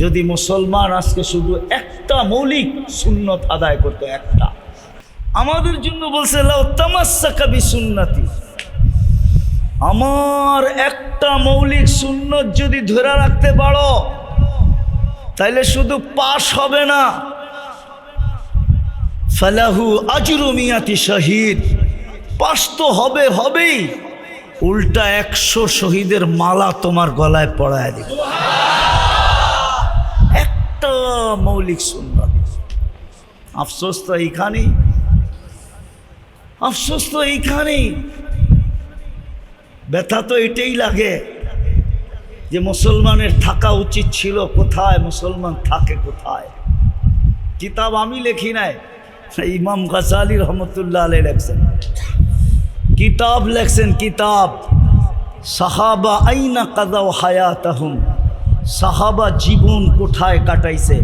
যদি মুসলমান আজকে শুধু একটা মৌলিক সুন্নত আদায় করতো, একটা, আমাদের জন্য বলছে লাউ তামাসসাকা বিসুন্নতি, আমার একটা মৌলিক সুন্নত যদি ধরে রাখতে পারো তাইলে শুধু পাশ হবে না, ফালাহু আজরু মিয়াতি শহীদ, পাশ তো হবেই, উল্টা 100 শহীদের মালা তোমার গলায় পড়ায় দিবে। একটা মৌলিক সুন্নত। আফসোস তো এইখানেই, আফসোস তো এইখানেই, ব্যথা তো এটাই লাগে যে মুসলমানের থাকা উচিত ছিল কোথায়, মুসলমান থাকে কোথায়। কিতাব আমি লেখি নাই, ইমাম গাজালি রহমতুল্লাহ আলাইহি লেখছেন, কিতাব লেখছেন, কিতাব সাহাবা আইনা কাদাও হায়াতাহুম, সাহাবা জীবন কোথায় কাটাইছে,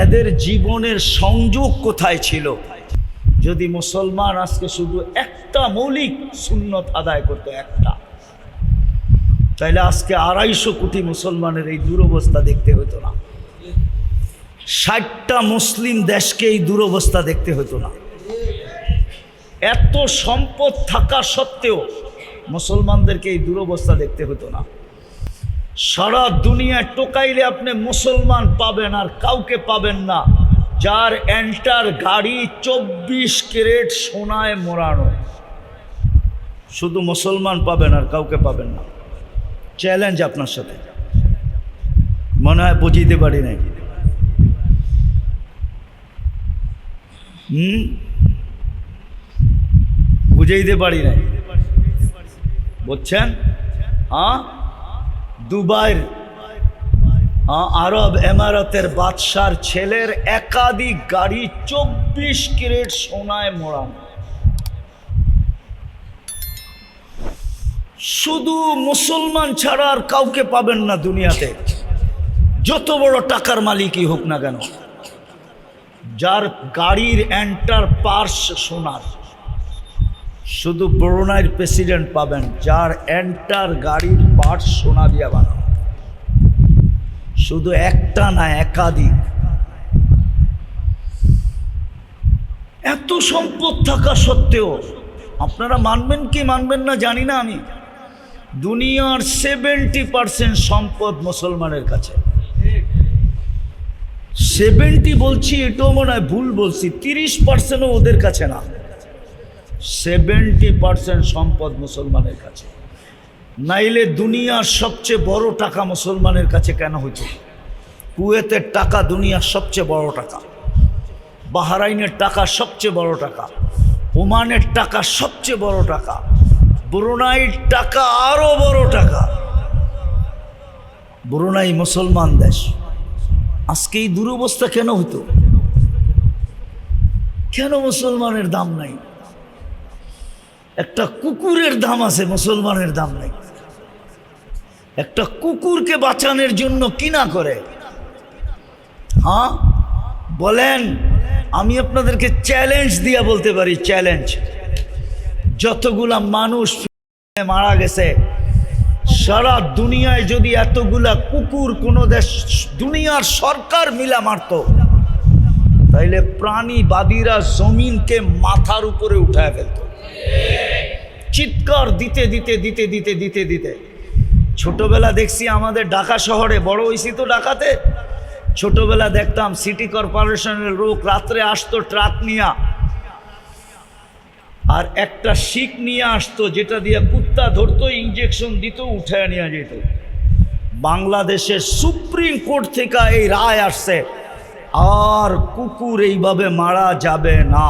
এদের জীবনের সংযোগ কোথায় ছিল। যদি মুসলমান আজকে শুধু একটা মৌলিক সুন্নত আদায় করতো, একটা, তাইলে আজকে 250 কোটি মুসলমানের এই দুরবস্থা দেখতে হতো না, 60টা মুসলিম দেশকে এই দুরবস্থা দেখতে হতো না। এত সম্পদ থাকা সত্ত্বেও মুসলমানদেরকে এই দুরবস্থা দেখতে হতো না। সারা দুনিয়ায় টোকাইলে আপনি মুসলমান পাবেন আর কাউকে পাবেন না যার এন্টার গাড়ি 24 ক্যারেট সোনায় মোড়ানো, শুধু মুসলমান পাবেন আর কাউকে পাবেন না। চ্যালেঞ্জ আপনার সাথে, মনে হয় বুঝিতে পারি নাই। বুঝাইতে পারি নাই, বুঝছেন? দুবাইয়ের আরব এমারতের বাদশার ছেলের একাধিক গাড়ি 24 ক্যারেট সোনায় মোড়ানো, শুধু মুসলমান ছাড়া আর কাউকে পাবেন না দুনিয়াতে, যত বড় টাকার মালিকই হোক না কেন, যার গাড়ির এন্টার পার্স সোনার। শুধু ব্রুনাইয়ের প্রেসিডেন্ট পাবেন যার এন্টার গাড়ির পার্স সোনা দিয়া বানানো, শুধু একটা না, একাধিক। এত সম্পদ থাকা সত্ত্বেও আপনারা মানবেন কি মানবেন না জানি না আমি, দুনিয়ার 70% সম্পদ মুসলমানের কাছে। 70 বলছি এটাও মনে হয় ভুল বলছি, 30%ও ওদের কাছে না, 70% সম্পদ মুসলমানের কাছে। নাইলে দুনিয়ার সবচেয়ে বড় টাকা মুসলমানের কাছে কেন হইত? কুয়েতের টাকা দুনিয়ার সবচেয়ে বড় টাকা, বাহরাইনের টাকা সবচেয়ে বড় টাকা, ওমানের টাকা সবচেয়ে বড় টাকা, ব্রুনাইয়ের টাকা আরো বড় টাকা। ব্রুনাই মুসলমান দেশ, আজকে এই দুরবস্থা কেন হতো? কেন মুসলমানের দাম নাই? একটা কুকুরের দাম আছে, মুসলমানের দাম নাই। একটা কুকুরকে বাঁচানোর জন্য কি না করে? বলেন, আমি আপনাদেরকে চ্যালেঞ্জ দিয়া বলতে পারি, চ্যালেঞ্জ, যতগুলা মানুষ মারা গেছে সারা দুনিয়ায় যদি এতগুলা কুকুর কোনো দেশ দুনিয়ার সরকার মিলা মারত, তাইলে প্রাণীবাদীরা জমিনকে মাথার উপরে উঠায় ফেলত, চিৎকার দিতে দিতে দিতে দিতে দিতে দিতে। ছোটবেলা দেখছি আমাদের ঢাকা শহরে, বড় হয়েছি তো ঢাকাতে, ছোটবেলা দেখতাম সিটি কর্পোরেশনের লোক রাত্রে আসতো ট্রাক নিয়ে, আর একটা শিক নিয়ে আসতো যেটা দিয়ে কুত্তা ধরতো, ইঞ্জেকশন দিত, উঠায় নিয়ে যেত। বাংলাদেশের সুপ্রিম কোর্ট থেকে এই রায় আসছে, আর কুকুর এইভাবে মারা যাবে না।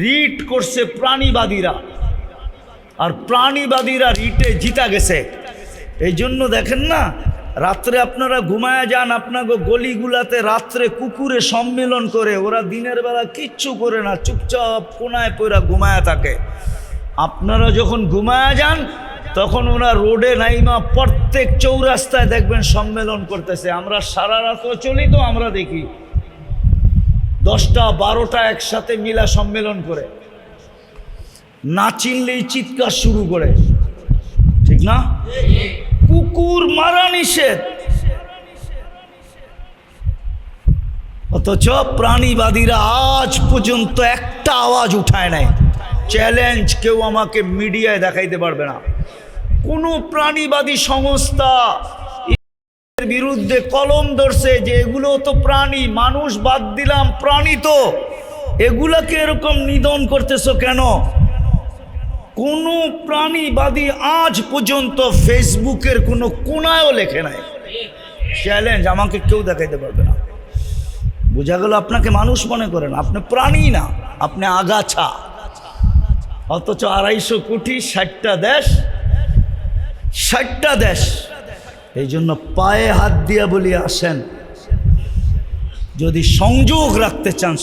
রিট করছে প্রাণীবাদীরা, আর প্রাণীবাদীরা রিটে জিতা গেছে। এই জন্য দেখেন না, রাত্রে আপনারা ঘুমায়া যান, আপনাকে গলিগুলাতে রাত্রে কুকুরে সম্মেলন করে, ওরা দিনের বেলা কিচ্ছু করে না, চুপচাপ কোনায় পড়া ঘুমায়া থাকে। আপনারা যখন ঘুমায়া যান তখন ওরা রোডে নাইমা প্রত্যেক চৌরাস্তায় দেখবেন সম্মেলন করতেছে। আমরা সারা রাত্র চলি তো, আমরা দেখি 10টা 12টা একসাথে মিলা সম্মেলন করে, না চিনলেই চিৎকার শুরু করে, ঠিক না? কুকুর মারা নিষেধ, অথচ প্রাণীবাদীরা আজ পর্যন্ত একটা আওয়াজ উঠায় নাই। চ্যালেঞ্জ, কেউ আমাকে মিডিয়ায় দেখাইতে পারবে না কোনো প্রাণীবাদী সংস্থা এর বিরুদ্ধে কলম ধরছে যে এগুলো তো প্রাণী, মানুষ বাদ দিলাম, প্রাণী তো, এগুলাকে এরকম নিধন করতেছো কেন? কোনো প্রাণীবাদী আজ পর্যন্ত ফেসবুকের কোনো কোনায়ও লেখে নাই। চ্যালেঞ্জ, আমাকে কেউ দেখাইতে পারবে না। বোঝা গেল আপনাকে মানুষ মনে করেন, আপনি প্রাণী না, আপনি আগাছা। অথচ 250 কোটি, 60টা দেশ, 60টা দেশ। এই জন্য পায়ে হাত দিয়া বলি, আসেন যদি সংযোগ রাখতে চান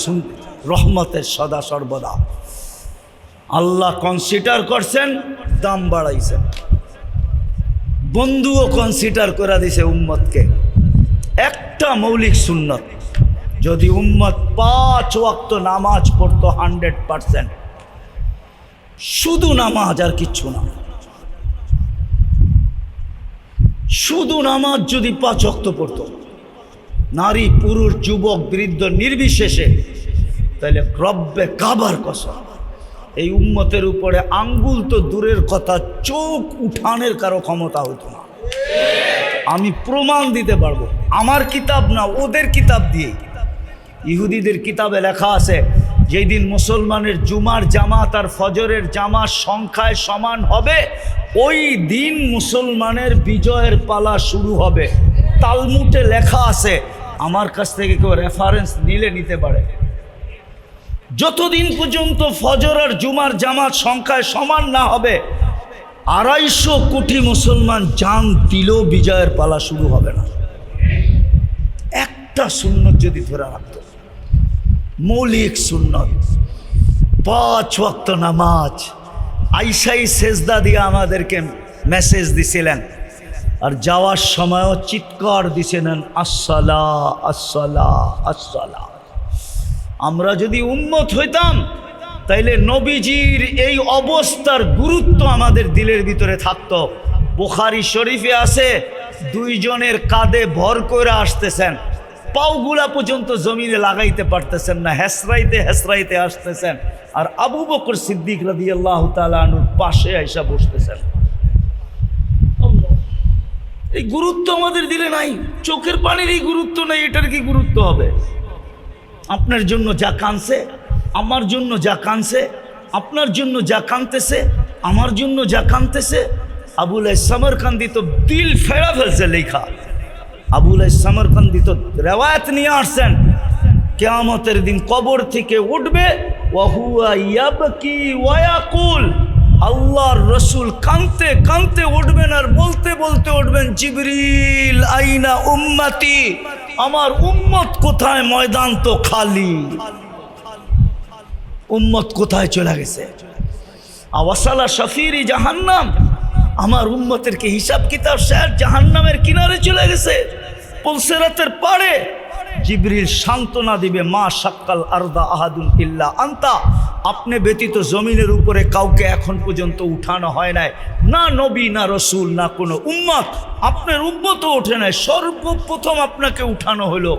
রহমতের সদা সর্বদা। আল্লাহ কনসিডার করছেন, দাম বাড়াইছেন, বন্ধুও কনসিডার করে দিছে উম্মতকে। একটা মৌলিক সুন্নত, যদি উম্মত 5 ওয়াক্ত নামাজ পড়তো 100%, শুধু নামাজ আর কিচ্ছু না, শুধু নামাজ যদি 5 ওয়াক্ত পড়তো, নারী পুরুষ যুবক বৃদ্ধ নির্বিশেষে, তাহলে রব্বে কাবার কসম এই উম্মতের উপরে আঙ্গুল তো দূরের কথা, চোখ উঠানের কারো ক্ষমতা হতো না। আমি প্রমাণ দিতে পারবো, আমার কিতাব না, ওদের কিতাব দিয়ে। ইহুদিদের কিতাবে লেখা আছে, যেই দিন মুসলমানের জুমার জামাত আর ফজরের জামাত সংখ্যায় সমান হবে, ওই দিন মুসলমানের বিজয়ের পালা শুরু হবে। তালমুডে লেখা আছে, আমার কাছ থেকে কেউ রেফারেন্স নিতে পারে। যতদিন পর্যন্ত ফজর আর জুমার জামাত সংখ্যায় সমান না হবে, 250 কোটি মুসলমান জান দিলেও বিজয়ের পালা শুরু হবে না। একটা সুন্নত যদি ধরে রাখতো, মৌলিক সুন্নত, 5 ওয়াক্ত নামাজ। আইসাই সেজদা দিয়ে আমাদেরকে মেসেজ দিছিলেন, আর যাওয়ার সময়ও চিৎকার দিছিলেন, আসসালা আসসালা আসসালা। আমরা যদি উম্মত হইতাম, তাইলে নবীজির এই অবস্থার গুরুত্ব আমাদের দিলের ভিতরে থাকতো। বুখারী শরীফে আছে, 2 জনের কাঁধে ভর করে আসতেছেন, পাওগুলা পর্যন্ত জমিনে লাগাইতে পারতেছেন না, হেসরাইতে হেসরাইতে আসতেছেন, আর আবু বকর সিদ্দিক রাদিয়াল্লাহু তাআলা আনহুর পাশে আইসা বসতেছেন। এই গুরুত্ব আমাদের দিলে নাই। চোখের পানির এই গুরুত্ব নাই, এটার কি গুরুত্ব হবে? আপনার জন্য যা কাঁদছে, আমার জন্য যা কাঁদছে, আপনার জন্য যা কাঁদতেছে, আমার জন্য যা কাঁদতেছে। আবুল সামরকান্দি তো দিল ফেরা ফেলছে লেখা। আবুল সামরকান্দি তো রেওয়ায়াত নিয়ে আসছেন, কিয়ামতের দিন কবর থেকে উঠবে, ওয়া হুয়া ইয়াবকি ওয়া ইয়াকুল, আল্লাহর রসুল কাঁদতে কাঁদতে উঠবেন আর বলতে বলতে উঠবেন, জিবরিল আইনা উম্মতি, আমার উম্মত কোথায়? ময়দান তো খালি, উম্মত কোথায় চলে গেছে? আওয়াসালা শফিরি জাহান্নাম, আমার উম্মতের কি হিসাব কিতাব শেষ, জাহান্নামের কিনারে চলে গেছে, পুলসিরাতের পাড়ে। জিবরিল সান্ত্বনা দিবে, মা শাক্কাল আরদা আহাদুন ইল্লা আনতা, আপনি ব্যতীত জমিনের উপরে কাউকে এখন পর্যন্ত উঠানো হয় নাই, না নবী না রসুল না কোনো উম্মত, আপনার উম্মতও ওঠে নাই, সর্বপ্রথম আপনাকে উঠানো হলো।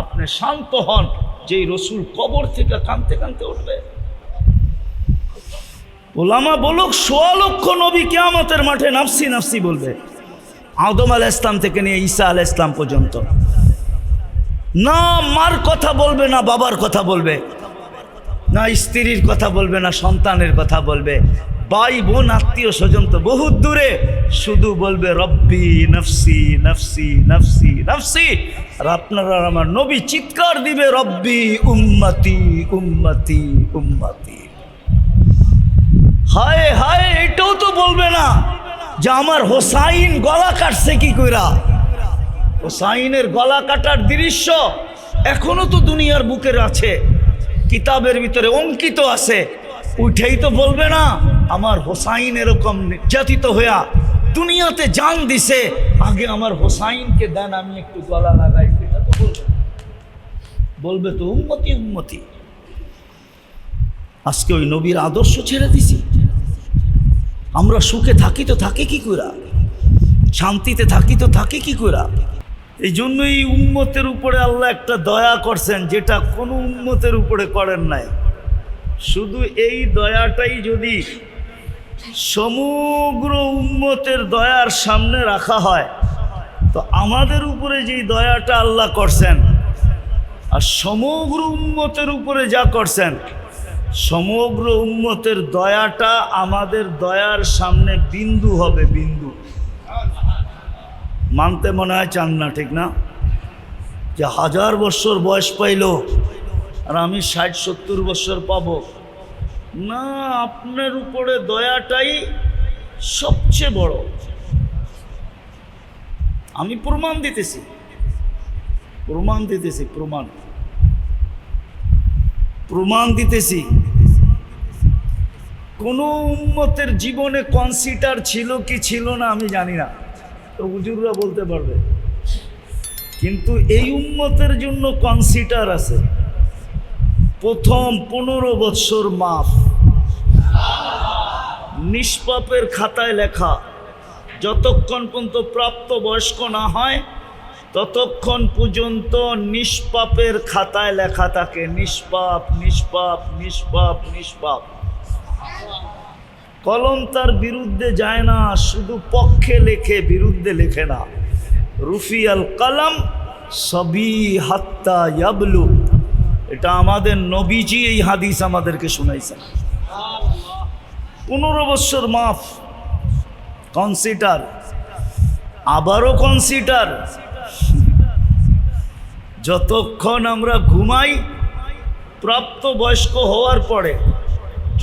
আপনি শান্ত হন, যেই রসুল কবর থেকে কাঁদতে কাঁদতে উঠবে। ওলামা বলুক 1.25 লক্ষ নবী কিয়ামতের মাঠে নাফসি নাফসি বলবে, আদম আলাইহিস সালাম থেকে নিয়ে ঈসা আলাইহিস সালাম পর্যন্ত। না মার কথা বলবে, না বাবার কথা বলবে, না স্ত্রীর কথা বলবে, না সন্তানের কথা বলবে, ভাই বোন আত্মীয় স্বজন তো বহুত দূরে, শুধু বলবে রব্বি নফসি নফসি নফসি নফসি। আর আপনারা আমার নবী চিৎকার দিবে, রব্বি উম্মতি উম্মতি উম্মতি। হায় হায়, এটাও তো বলবে না যে আমার হোসাইন গলা কাটছে কি কইরা। হোসাইনের গলা কাটার দৃশ্য এখনো তো দুনিয়ার বুকের আছে, কিতাবের ভিতরে অঙ্কিত আছে, উঠেই তো বলবে না আমার হোসাইন এরকম নির্যাতিত হইয়া দুনিয়াতে জান দিছে, আগে আমার হোসাইনকে দেন আমি একটু গলা লাগাই। এটা তো বলবে, বলবে তো উম্মতি উম্মতি। আজকে ওই নবীর আদর্শ ছেড়ে দিছি। আমরা সুখে থাকি তো থাকি কি কইরা, শান্তিতে থাকি তো থাকি কি কইরা। এই জন্য এই উম্মতের উপরে আল্লাহ একটা দয়া করছেন, যেটা কোনো উম্মতের উপরে করেন নাই। শুধু এই দয়াটাই যদি সমগ্র উম্মতের দয়ার সামনে রাখা হয়, তো আমাদের উপরে যেই দয়াটা আল্লাহ করছেন আর সমগ্র উম্মতের উপরে যা করছেন, সমগ্র উম্মতের দয়াটা আমাদের দয়ার সামনে বিন্দু হবে, বিন্দু। মানতে মনে হয় চান না, ঠিক না? যে 1000 বছর বয়স পাইল আর আমি 60-70 বছর পাবো না, আপনার উপরে দয়াটাই সবচেয়ে বড়। আমি প্রমাণ দিতেছি, প্রমাণ দিতেছি। কোন উম্মতের জীবনে কনসিডার ছিল কি ছিল না আমি জানি না, তো হুজুররা বলতে পারবে, কিন্তু এই উম্মতের জন্য কনসিডার আছে। প্রথম 15 বৎসর মাফ, নিষ্পাপের খাতায় লেখা। যতক্ষণ পর্যন্ত প্রাপ্ত বয়স্ক না হয় ততক্ষণ পর্যন্ত নিষ্পাপের খাতায় লেখা থাকে, নিষ্পাপ নিষ্পাপ নিষ্পাপ নিষ্পাপ। কলম তার বিরুদ্ধে যায় না, শুধু পক্ষে লেখে, বিরুদ্ধে লেখে না। রুফিয়াল কলম সবি হাত্তা ইয়াবলু, এটা আমাদের নবীজি এই হাদিস আমাদেরকে শুনাইছেন। 15 বছর মাফ, কনসিডার, আবারও কনসিডার। যতক্ষণ আমরা ঘুমাই প্রাপ্ত বয়স্ক হওয়ার পরে,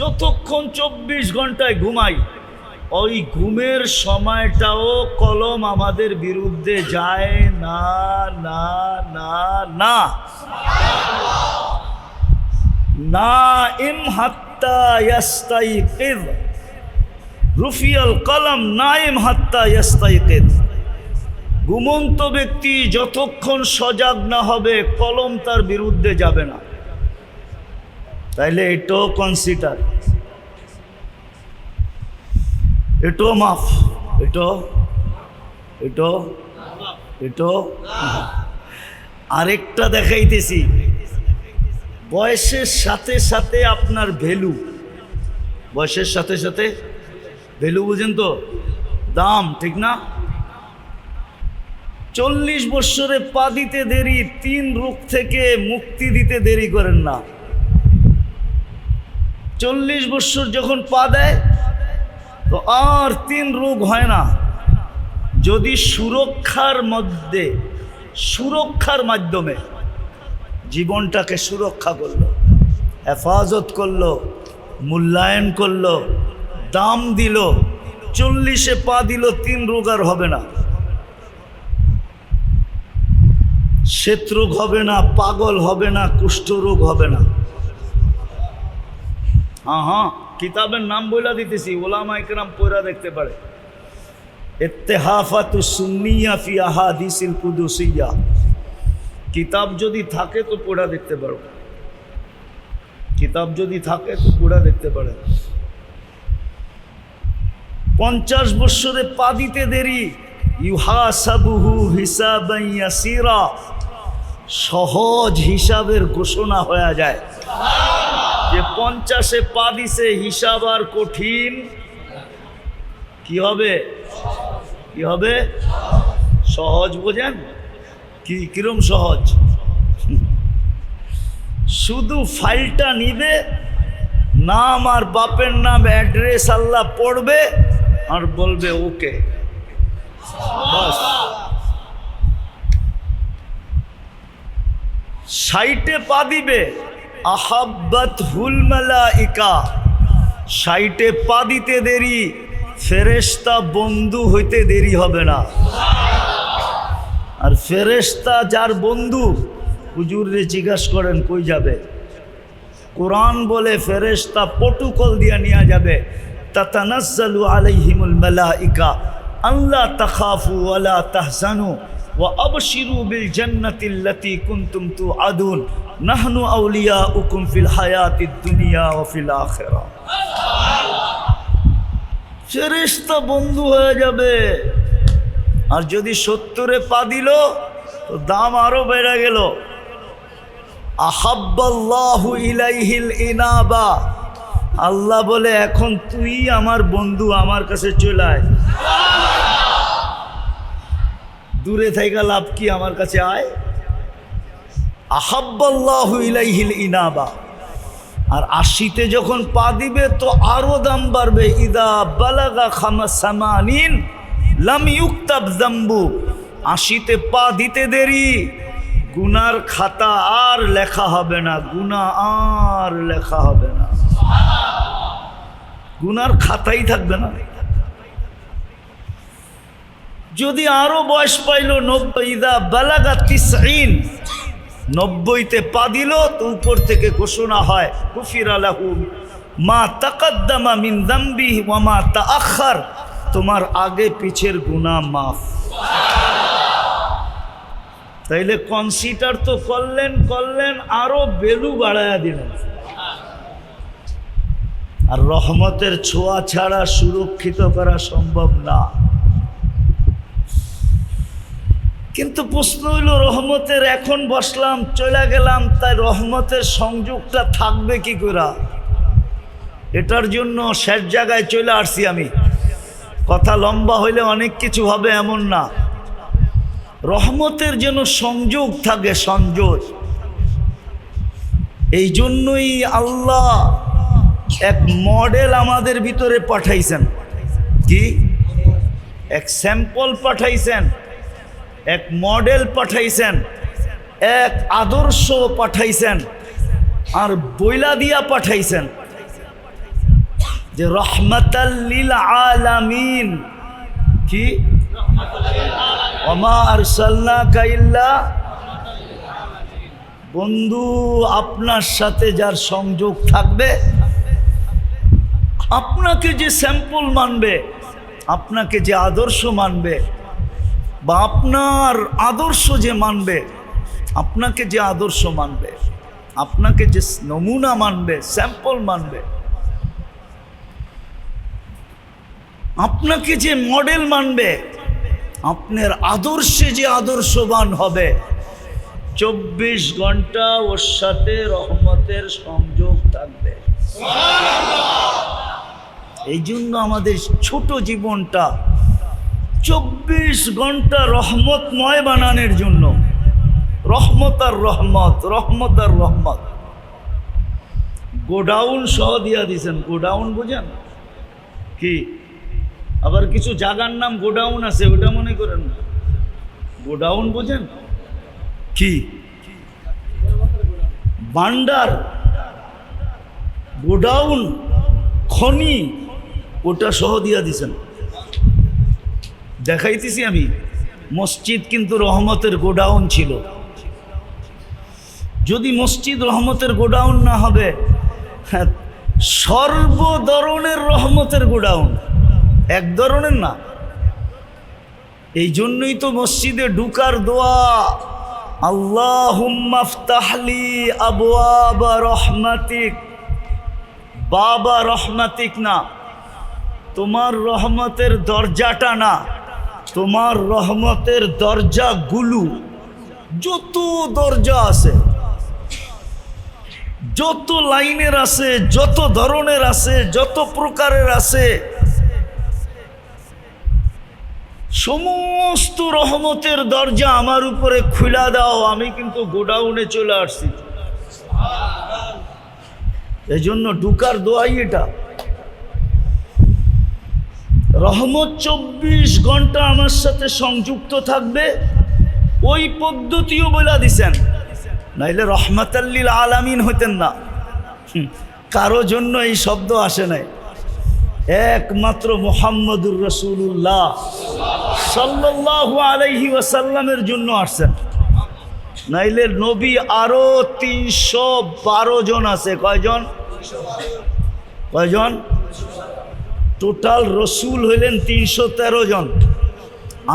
যতক্ষণ 24 ঘন্টায় ঘুমাই, ওই ঘুমের সময়টাও কলম আমাদের বিরুদ্ধে যায় না, না না না। নাইম হাত্তা ইয়াস্তাইকিজ, রুফিয়াল কলম নাইম হাত্তা ইয়াস্তাইকিজ। ঘুমন্ত ব্যক্তি যতক্ষণ সজাগ না হবে কলম তার বিরুদ্ধে যাবে না। তাইলে এটাও কনসিডার, এটাও মাফ, এটাও। আরেকটা দেখাইতেছি, বয়সের সাথে সাথে আপনার ভ্যালু, বয়সের সাথে সাথে ভ্যালু, বুঝেন তো, দাম, ঠিক না? 40 বৎসরে পা দিতে দেরি, 3 রোগ থেকে মুক্তি দিতে দেরি করেন না। 40 বৎসর যখন পা দেয় তো আর 3 রোগ হয় না। যদি সুরক্ষার মাধ্যমে জীবনটাকে সুরক্ষা করলো, হেফাজত করলো, মূল্যায়ন করলো, দাম দিল, 40-এ পা দিল, 3 রোগ আর হবে না। শ্বেতরোগ হবে না, পাগল হবে না, কুষ্ঠরোগ হবে না। হ্যাঁ, কিতাবের নাম বইলা দিতেছি, ওলামা ইকরাম পড়া দেখতে পারে। ইত্তেহাফাতুস সুন্নিয়া ফি আহাদিসিল কুদুসিয়া, কিতাব যদি থাকে তো পড়া দেখতে পারো, কিতাব যদি থাকে তো পড়া দেখতে পারে। 50 বৎসরে পা দিতে দেরি, ইউহাসাবুহু হিসাবান ইয়াসিরা, সহজ হিসাবের ঘোষণা হয়ে যায় যে 50-এ পা দিছে, হিসাব আর কঠিন কি হবে, কি হবে? সহজ। বোঝেন কি, কিরম সহজ? শুধু ফাইলটা নিবে, নাম আর বাপের নাম, অ্যাড্রেস আল্লাহ পড়বে আর বলবে ওকে, বাস। 60-এ পা দিবে, আহাব্বাতহুল মালাইকা, 60-এ পা দিতে দেরি, ফেরেশতা বন্ধু হইতে দেরি হবে না। আর ফেরেশতা যার বন্ধু, হুজুরে জিজ্ঞাসা করেন কই যাবে? কোরআন বলে ফেরেশতা প্রটোকল দিয়া নিয়ে যাবে, তাতানাজ্জালু আলাইহিমুল মালাইকা আল্লা তাখাফু ওয়ালা তাহজানু ওয়া আবশিরু বিল জান্নাতিল্লাতী কুনতুম তুআদুন নাহনু আউলিয়াউকুম ফিল হায়াতিদ দুনিয়া ওয়া ফিল আখিরাহ। ফেরেশতা বন্ধু হয়ে যাবে। আর যদি 70-এ পা দিল, তো দাম আরো বেড়ে গেল। আহাব্বাল্লাহু ইলাইহিল ইনাবা, আল্লাহ বলে এখন তুই আমার বন্ধু, আমার কাছে চলে আয়। দূরে থেকে লাভ কি, আমার কাছে আয়। আহাব্বাল্লাহু ইলাইহিল ইনাবা। আর 80তে যখন পা দিবে তো আরো দাম বাড়বে। ইদা বালাগা খামাসামানিন লাম ইউক্তাব যামবু, 80তে পা দিতে দেরি, গুনার খাতা আর লেখা হবে না, গুনাহ আর লেখা হবে না, গুনার খাতাই থাকবে না। যদি আরো বয়স পাইল 90, ইদা বালাগা 90, 90তে পা দিল তো উপর থেকে ঘোষণা হয় গুফিরা লাহু মা তাকাদ্দামা মিন যামবিহি ওয়া মা তাআখার, তোমার আগে পিছের গুনাহ মাফ। তাইলে কনসিডার তো করলেন আরো ভ্যালু বাড়ায়া দিলেন। আর রহমতের ছোঁয়া ছাড়া সুরক্ষিত করা সম্ভব না। কিন্তু প্রশ্ন হইল রহমতের, এখন বসলাম চলে গেলাম, তাই রহমতের সংযোগটা থাকবে কি করে? এটার জন্য শেষ জায়গায় চলে আসছি আমি। কথা লম্বা হইলে অনেক কিছু হবে এমন না, রহমতের যেন সংযোগ থাকে, সংযোগ। এই জন্যই আল্লাহ এক মডেল আমাদের ভিতরে পাঠাইছেন। কি? এক স্যাম্পল পাঠাইছেন, এক মডেল পাঠাইছেন, এক আদর্শ পাঠাইছেন, আর বইলা দিয়া পাঠাইছেন যে রহমাতাল লিল আলামিন। কি? ওমা আরসালনাকা ইল্লা, বন্ধু আপনার সাথে যার সংযোগ থাকবে, আপনাকে যে স্যাম্পল মানবে, আপনাকে যে আদর্শ মানবে, বা আপনার আদর্শ যে মানবে, আপনাকে যে আদর্শ মানবে, আপনাকে যে নমুনা মানবে, স্যাম্পল মানবে, আপনাকে যে মডেল মানবে, আপনার আদর্শে যে আদর্শবান হবে, 24 ঘন্টা ওর সাথে রহমতের সংযোগ থাকবে। এই জন্য আমাদের ছোট জীবনটা 24 ঘন্টা রহমতময় বানানোর জন্য, রহমত আর রহমত, রহমত আর রহমত। গোডাউন সহ দিয়া দিয়েছেন। গোডাউন বুঝেন কি? আবার কিছু জায়গার নাম গোডাউন আছে, ওটা মনে করেন না। গোডাউন বুঝেন কি? ভান্ডার, গোডাউন, খনি, ওটা সহ দিয়া দিছেন। দেখাইতেছি আমি। মসজিদ কিন্তু রহমতের গোডাউন ছিল। যদি মসজিদ রহমতের গোডাউন না হবে, সর্ব ধরনের রহমতের গোডাউন, এক ধরনের না। এই জন্যই তো মসজিদে ঢুকার দোয়া, আল্লাহুম্মা ফতাহলি আবওয়াবা রহমাতিক, বাবা রহমাতিক না, তোমার রহমতের দরজাটা না, তোমার রহমতের দরজাগুলো, যত দরজা আছে, যত লাইনের আছে, যত ধরনের আছে, যত প্রকারের আছে, সমস্ত রহমতের দরজা আমার উপরে খুলে দাও। আমি কিন্তু গোডাউনে চলে আসছি। এই জন্য ঢুকার দোয়াই এটা। রহমত 24 ঘন্টা আমার সাথে সংযুক্ত থাকবে, ওই পদ্ধতিও বলে দিছেন, নাইলে রহমাতাল লিল আলামিন হইতেন না। কারো জন্য এই শব্দ আসে নাই, একমাত্র মুহাম্মদুর রাসূলুল্লাহ সাল্লাল্লাহু আলাইহি ওয়াসাল্লামের জন্য আসছেন। নাইলে নবী আরো 312 জন আছে। কয়জন? কয়জন? টোটাল রসুল হইলেন 313 জন,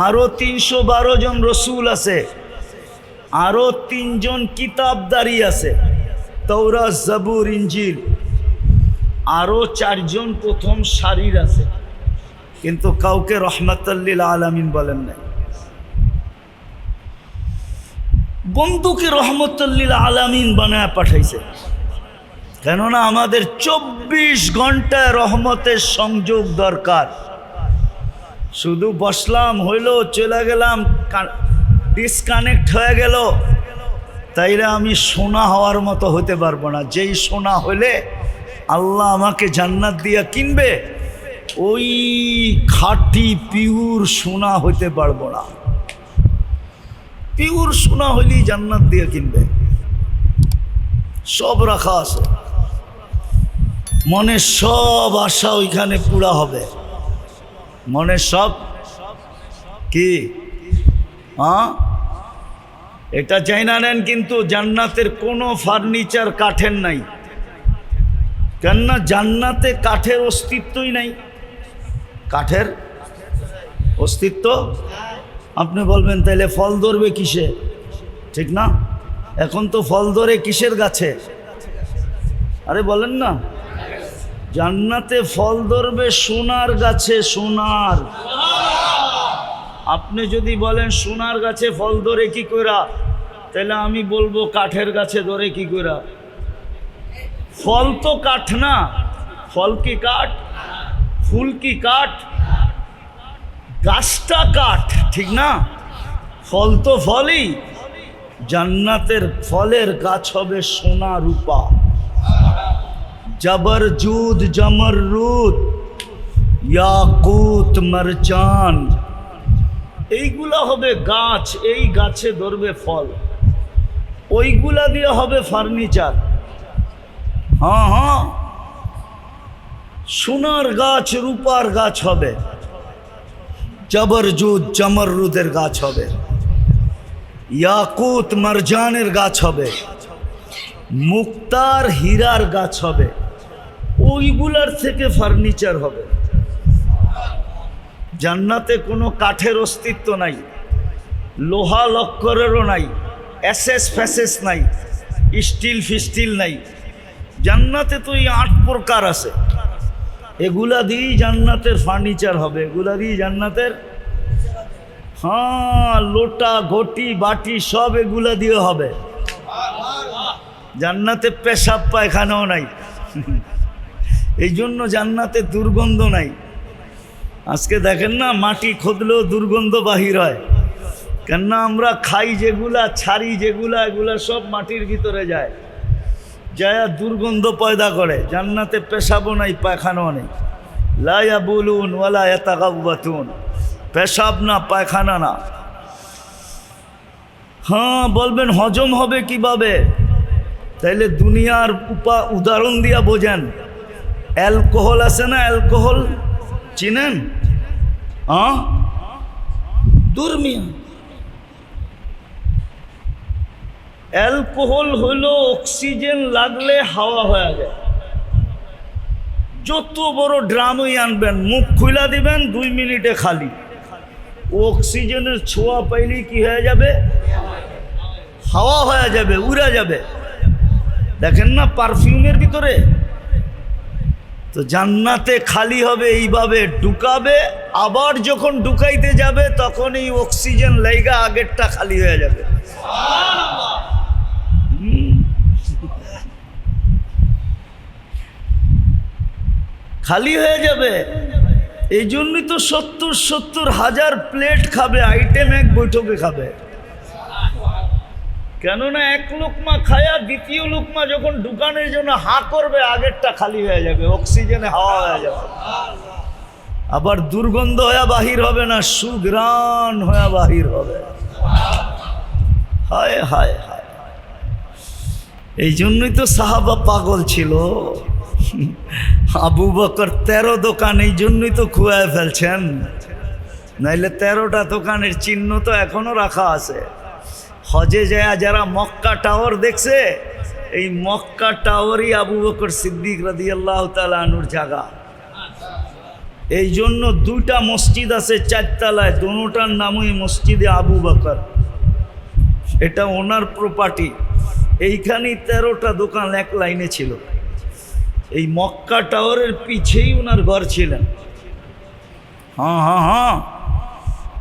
আরো 312 জন রসুল আছে, আরো 3 জন কিতাবদারি আছে, তৌরাত, জাবুর, ইনজিল, আরো 4 জন প্রথম সারির আছে, কিন্তু কাউকে রহমাতাল লিল আলামিন বলেন নাই। বন্ধুকে রহমতুল্লিল আলামিন বানায় পাঠাইছে। কেননা আমাদের 24 ঘন্টায় রহমতের সংযোগ দরকার। শুধু বসলাম, হইল, চলে গেলাম, ডিসকানেক্ট হয়ে গেল, তাইলে আমি সোনা হওয়ার মতো হতে পারবো না। যেই সোনা হলে আল্লাহ আমাকে জান্নাত দিয়া কিনবে, ওই খাঁটি পিওর সোনা হইতে পারবো না। পিওর সোনা হইলেই জান্নাত দিয়ে কিনবে। সব রাখা আছে, মনের সব আশা ওইখানে পুরা হবে। মনের সব কি এটা চাই না নেন, কিন্তু জান্নাতের কোনো ফার্নিচার কাঠের নাই। কেননা জান্নাতে কাঠের অস্তিত্বই নাই। কাঠের অস্তিত্ব, আপনি বলবেন তাইলে ফল ধরবে কিসে? ঠিক না? এখন তো ফল ধরে কিসের গাছে? আরে বলেন না, জান্নাতে ফল ধরবে সোনার গাছে। সোনার, আপনি যদি বলেন সোনার গাছে ফল ধরে কি কইরা, তাহলে আমি বলবো কাঠের গাছে ধরে কি কইরা। ফল তো কাঠ না, ফল কি কাঠ? ফুল কি কাঠ? গাছটা কাঠ, ঠিক না? ফল তো ফলই। জান্নাতের ফলের গাছ হবে সোনা রূপা, জবরজুদ জমরুদ ইয়াকুত মারজান, এইগুলা হবে গাছ। এই গাছে ধরবে ফল, ওইগুলা দিয়ে হবে ফার্নিচার। হ্যাঁ হ্যাঁ, সোনার গাছ রূপার গাছ হবে, জবরজুদ জমরুদের গাছ হবে, ইয়াকুত মারজানের গাছ হবে, মুক্তার হীরার গাছ হবে। ওইগুলার থেকে ফার্নিচার হবে। জান্নাতে কোনো কাঠের অস্তিত্ব নাই, লোহা লক্করেরও নাই, এসএস ফ্যাসেস নাই, স্টিল ফিস্টিল নাই। জান্নাতে তো এই 8 প্রকার আছে। এগুলা দিয়েই জান্নাতের ফার্নিচার হবে, এগুলা দিয়েই জান্নাতের, হ্যাঁ, লোটা ঘটি বাটি সব এগুলা দিয়ে হবে। জান্নাতে পেশাব পায়খানাও নাই, এই জন্য জান্নাতে দুর্গন্ধ নাই। আজকে দেখেন না, মাটি খুদলেও দুর্গন্ধ বাহির হয়। কেননা আমরা খাই যেগুলা, ছাড়ি যেগুলা, এগুলা সব মাটির ভিতরে যায়, যায় দুর্গন্ধ পয়দা করে। জান্নাতে পেশাবও নাই, পায়খানাও নেই। লা ইয়াবুলুন ওয়ালা ইয়াতাগাওয়াতুন, পেশাব না, পায়খানা না। হ্যাঁ, বলবেন হজম হবে কিভাবে? তাইলে দুনিয়ার উদাহরণ দিয়া বোঝেন। অ্যালকোহল আছে না, অ্যালকোহল চিনেন? দুর্মিয়া অ্যালকোহল হলো অক্সিজেন লাগলে হাওয়া হয়ে যায়। যত বড় ড্রামই আনবেন, মুখ খুলা দিবেন, 2 মিনিটে খালি। অক্সিজেনের ছোঁয়া পাইলেই কি হয়ে যাবে? হাওয়া হয়ে যাবে, উড়ে যাবে। দেখেন না পারফিউমের ভিতরে। তো জান্নাতে খালি হবে এইভাবে, ঢুকাবে, আবার যখন ঢুকাইতে যাবে তখন এই অক্সিজেন লাইগা আগেরটা খালি হয়ে যাবে। খালি হয়ে যাবে। এই জন্যই তো 70 হাজার প্লেট খাবে, আইটেম এক বৈঠকে খাবে। কেননা 1 লোকমা খায়া দ্বিতীয় লোকমা যখন ঢুকানোর জন্য হা করবে, আগেরটা খালি হয়ে যাবে, অক্সিজেনে হাওয়া হয়ে যাবে। আবার দুর্গন্ধ হয়ে বাহির হবে না, সুঘ্রাণ হয়ে বাহির হবে। হায় হায় হায়, এই জন্যই তো সাহাবা পাগল ছিল। আবু বকর 13 দোকান এই জন্যই তো খুয়ায় ফেলছেন, নাইলে 13টা দোকানের চিহ্ন তো এখনো রাখা আছে। হজে যায় যারা মক্কা টাওয়ার দেখছে, এই মক্কা টাওয়ারই আবু বকর সিদ্দিক রাদিয়াল্লাহু তাআলা আনহুর জায়গা। এই জন্য 2টা মসজিদ আছে 4 তলায়, দুটোটার নামই মসজিদে আবু বকর। এটা ওনার প্রপার্টি। এইখানেই 13টা দোকান এক লাইনে ছিল। এই মক্কা টাওয়ারের পিছেই ওনার ঘর ছিলেন। হ্যাঁ হ্যাঁ হ্যাঁ,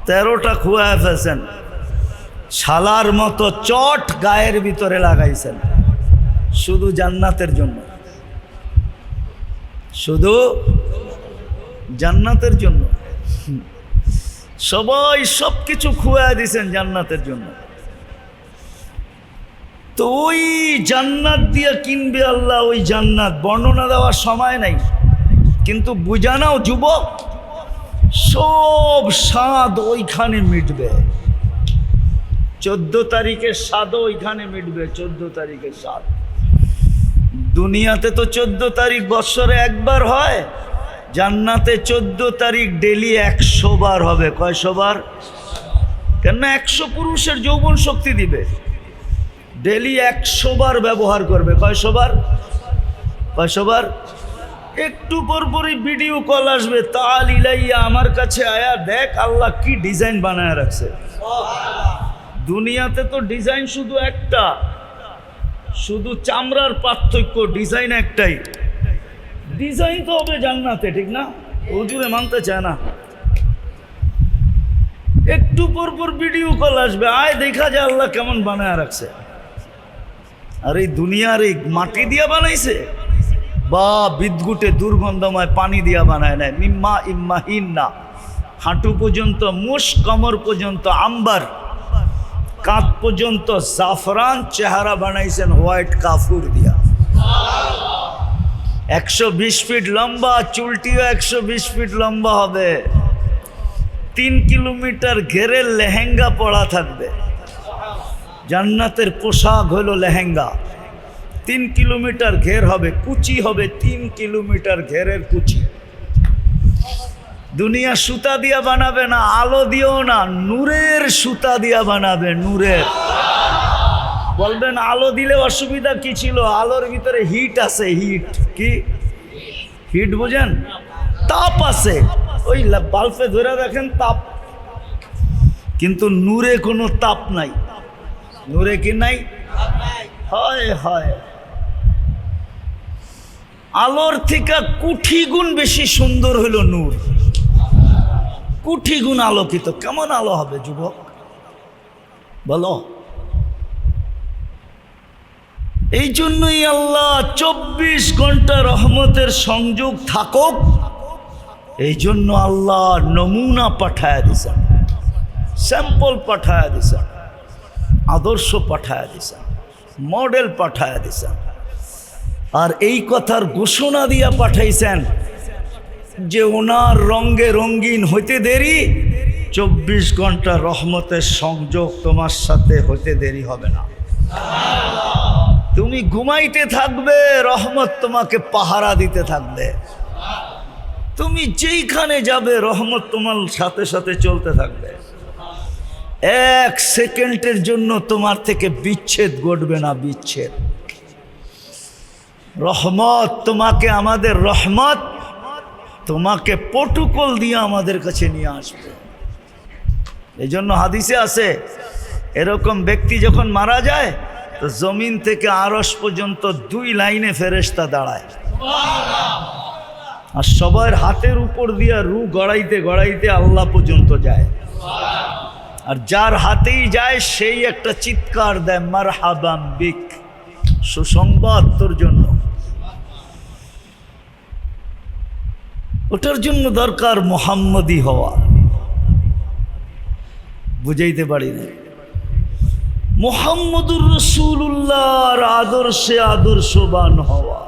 13টা খুয়া ফেলছেন। শালার মতো চট গায়ের ভিতরে লাগাইছেন শুধু জান্নাতের জন্য, শুধু জান্নাতের জন্য। সবাই সব কিছু খুয়া দিয়েছেন জান্নাতের জন্য। তো ওই জান্নাত দিয়ে কিনবে আল্লাহ, ওই জান্নাত বর্ণনা দেওয়ার সময় নাই, কিন্তু বুঝানাও যুবক, সব স্বাদ ওইখানে মিটবে। 14 তারিখের স্বাদও ওইখানে মিটবে। 14 তারিখের স্বাদ দুনিয়াতে তো 14 তারিখ বৎসরে একবার হয়, জান্নাতে 14 তারিখ ডেলি 100 বার হবে। কয়শো বার? কেন 100 পুরুষের যৌবন শক্তি দিবে, ডেলি 100 বার ব্যবহার করবে। কয়শো বার? কয়শো বার? একটু পরপরই ভিডিও কল আসবে, তাল ইলাইয়া, আমার কাছে আয়া দেখ আল্লাহ কি ডিজাইন বানায় রাখছে। দুনিয়াতে তো ডিজাইন শুধু একটা, শুধু চামড়ার পার্থক্য, ডিজাইন একটাই। ডিজাইন তো হবে জান্নাতে, ঠিক না? হুজুরে মানতে চায় না। একটু পরপর ভিডিও কল আসবে, আয় দেখা যায় আল্লাহ কেমন বানায় রাখছে। আর এই দুনিয়ার এই মাটি দিয়া বানাইছে বা বিদ্যুটে দুর্গন্ধময় পানি দিয়া বানায় নাই। মিম্মা ইম্মাহিন না, হাঁটু পর্যন্ত মুশ, কমর পর্যন্ত আম্বার, কাঁধ পর্যন্ত জাফরান, চেহারা বানাইছেন হোয়াইট কাফুর দিয়া। 120 ফিট লম্বা, চুলটিও 120 ফিট লম্বা হবে। 3 কিলোমিটার ঘেরের লেহেঙ্গা পরা থাকবে। জান্নাতের পোশাক হলো লেহেঙ্গা। 3 কিলোমিটার ঘের হবে, কুচি হবে 3 কিলোমিটার ঘেরের কুচি। দুনিয়া সুতা দিয়া বানাবে না, আলো দিয়েও না, নূরের সুতা দিয়া বানাবে, নূরের। বলবেন আলো দিলে অসুবিধা কি ছিল? আলোর ভিতরে হিট আছে। হিট কি? হিট বোঝেন? তাপ আছে। ওই বাল্বে ধরে দেখেন তাপ, কিন্তু নূরে কোনো তাপ নাই। নূরে কি নাই? হয় হয়। আলোর থেকে কোটি গুণ বেশি সুন্দর হইল নূর, কোটি গুণ আলোকিত। কেমন আলো হবে যুবক বলো? এই জন্যই আল্লাহ 24 ঘন্টা রহমতের সংযোগ থাকুক, এই জন্য আল্লাহ নমুনা পাঠায় দিছেন, স্যাম্পল পাঠায় দিছেন, আদর্শ পাঠায় দিছেন, মডেল পাঠায় দিছেন। আর এই কথার ঘোষণা দিয়া পাঠাইছেন যে ওনার রঙে রঙিন হইতে দেরি, 24 ঘন্টা রহমতের সংযোগ তোমার সাথে হইতে দেরি হবে না। তুমি ঘুমাইতে থাকবে, রহমত তোমাকে পাহারা দিতে থাকবে। তুমি যেইখানে যাবে রহমত তোমার সাথে সাথে চলতে থাকবে। 1 সেকেন্ডের জন্য তোমার থেকে বিচ্ছেদ ঘটবে না, বিচ্ছেদ। রহমত তোমাকে, আমাদের রহমত তোমাকে প্রটোকল দিয়ে আমাদের কাছে নিয়ে আসবে। এই জন্য হাদিসে আছে, এরকম ব্যক্তি যখন মারা যায় তো জমিন থেকে আরশ পর্যন্ত 2 লাইনে ফেরেশতা দাঁড়ায়, আর সবার হাতের উপর দিয়া রু গড়াইতে গড়াইতে আল্লাহ পর্যন্ত যায়। আর যার হাতেই যায় সেই একটা চিৎকার দেয়, মারহাবাম বিক, সুসংবাদ তোর জন্য। ওটার জন্য দরকার মুহাম্মদী হওয়া। বুঝাইতে পারি না। মুহাম্মদুর রাসূলুল্লাহর আদর্শে আদর্শবান হওয়া,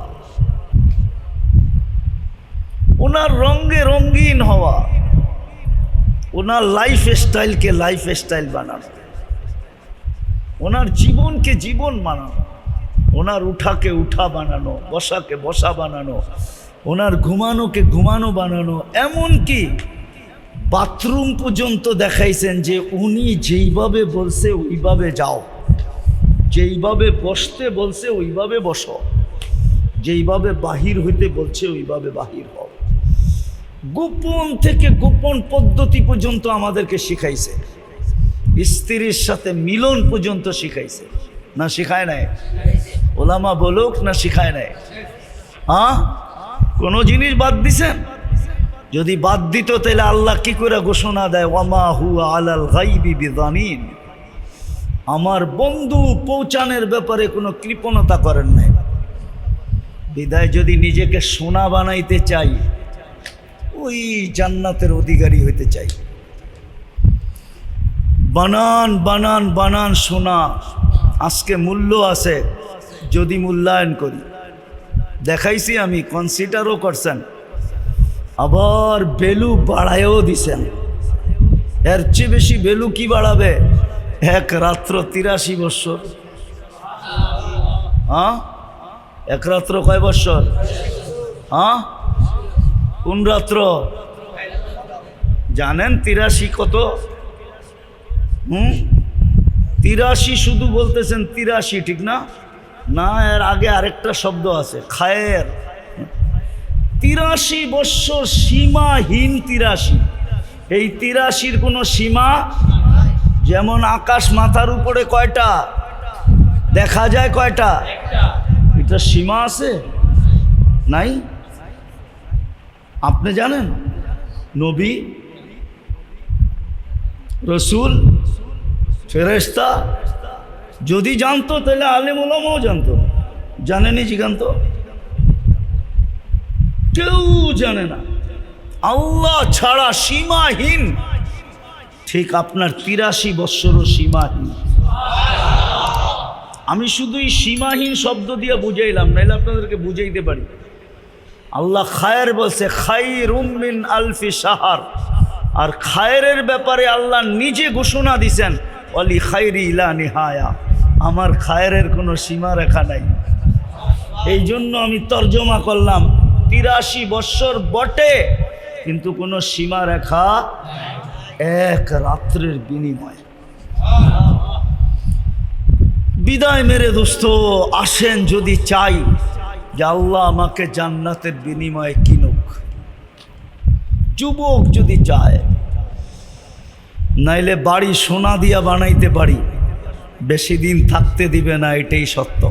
ওনার রঙে রঙিন হওয়া, ওনার লাইফ স্টাইলকে লাইফ স্টাইল বানানো, ওনার জীবনকে জীবন বানানো, ওনার উঠাকে উঠা বানানো, বসাকে বসা বানানো, ওনার ঘুমানোকে ঘুমানো বানানো। এমনকি বাথরুম পর্যন্ত দেখাইছেন যে উনি যেইভাবে বলছে ওইভাবে যাও, যেইভাবে বসতে বলছে ওইভাবে বসো, যেইভাবে বাহির হইতে বলছে ওইভাবে বাহির হও। গোপন থেকে গোপন পদ্ধতি পর্যন্ত আমাদেরকে শিখাইছে, স্ত্রীর সাথে মিলন পর্যন্ত শিখাইছে। না শিখায় নাই? ওলামা বলুক না শিখায় নাই? হ্যাঁ, কোনো জিনিস বাদ দিছেন? যদি বাদ দিত তাহলে আল্লাহ কি করে ঘোষণা দেয়, ওয়ামা হুয়া আলাল গাইবি বিযানিন, আমার বন্ধু পৌঁছানোর ব্যাপারে কোনো কৃপণতা করেন নাই। বিদায় যদি নিজেকে সোনা বানাইতে চাই, ওই জান্নাতের অধিকারী হইতে চাই। বানান বানান বানান সোনা, আজকে মূল্য আছে যদি মূল্যায়ন করি। দেখাইছি আমি, কনসিডারও করছেন, আবার ভ্যালু বাড়ায়ও দিছেন। এর চেয়ে বেশি ভ্যালু কি বাড়াবে? এক রাত্র 83 বৎসর। হ্যাঁ, এক রাত্র কয় বৎসর? হ্যাঁ, কোন রাত্র জানেন? 83 কত? 83 শুধু বলতেছেন 83, ঠিক না? না, এর আগে আরেকটা শব্দ আছে, খায়ের। 83 বৎসর, সীমাহীন 83। এই 83-র কোনো সীমা? যেমন আকাশ মাথার উপরে কয়টা দেখা যায়? কয়টা? এটা সীমা আছে? নাই। আপনি জানেন? নবী, রসুল, ফেরেশতা যদি জানতো তাহলে আলেম ওলামাও জানতো। জানেনি? জিজ্ঞান্ত কেউ জানে না। আল্লাহ ছাড়া সীমাহীন। ঠিক আপনার 83 বৎসরও সীমাহীন। আমি শুধুই সীমাহীন শব্দ দিয়ে বুঝাইলাম, নাইলে আপনাদেরকে বুঝাইতে পারি। আল্লাহ খায়ের বলছে, খায়রুম মিন আলফি শাহর। আর খায়েরের ব্যাপারে আল্লাহ নিজে ঘোষণা দিছেন, ওয়ালি খায়রি ইলা নিহায়া। আমার খায়েরের কোনো সীমা রেখা নাই। এই জন্য আমি তর্জমা করলাম, 83 বৎসর বটে, কিন্তু কোনো সীমা রেখা, এক রাত্রের বিনিময়। বিদায় মেরে দোস্ত, আসেন যদি চাই যে আল্লাহ আমাকে জান্নাতের বিনিময়ে কিনুক। যুবক যদি চায়, নাইলে বাড়ি সোনা দিয়া বানাইতে পারি, বেশি দিন থাকতে দিবে না, এটাই সত্য।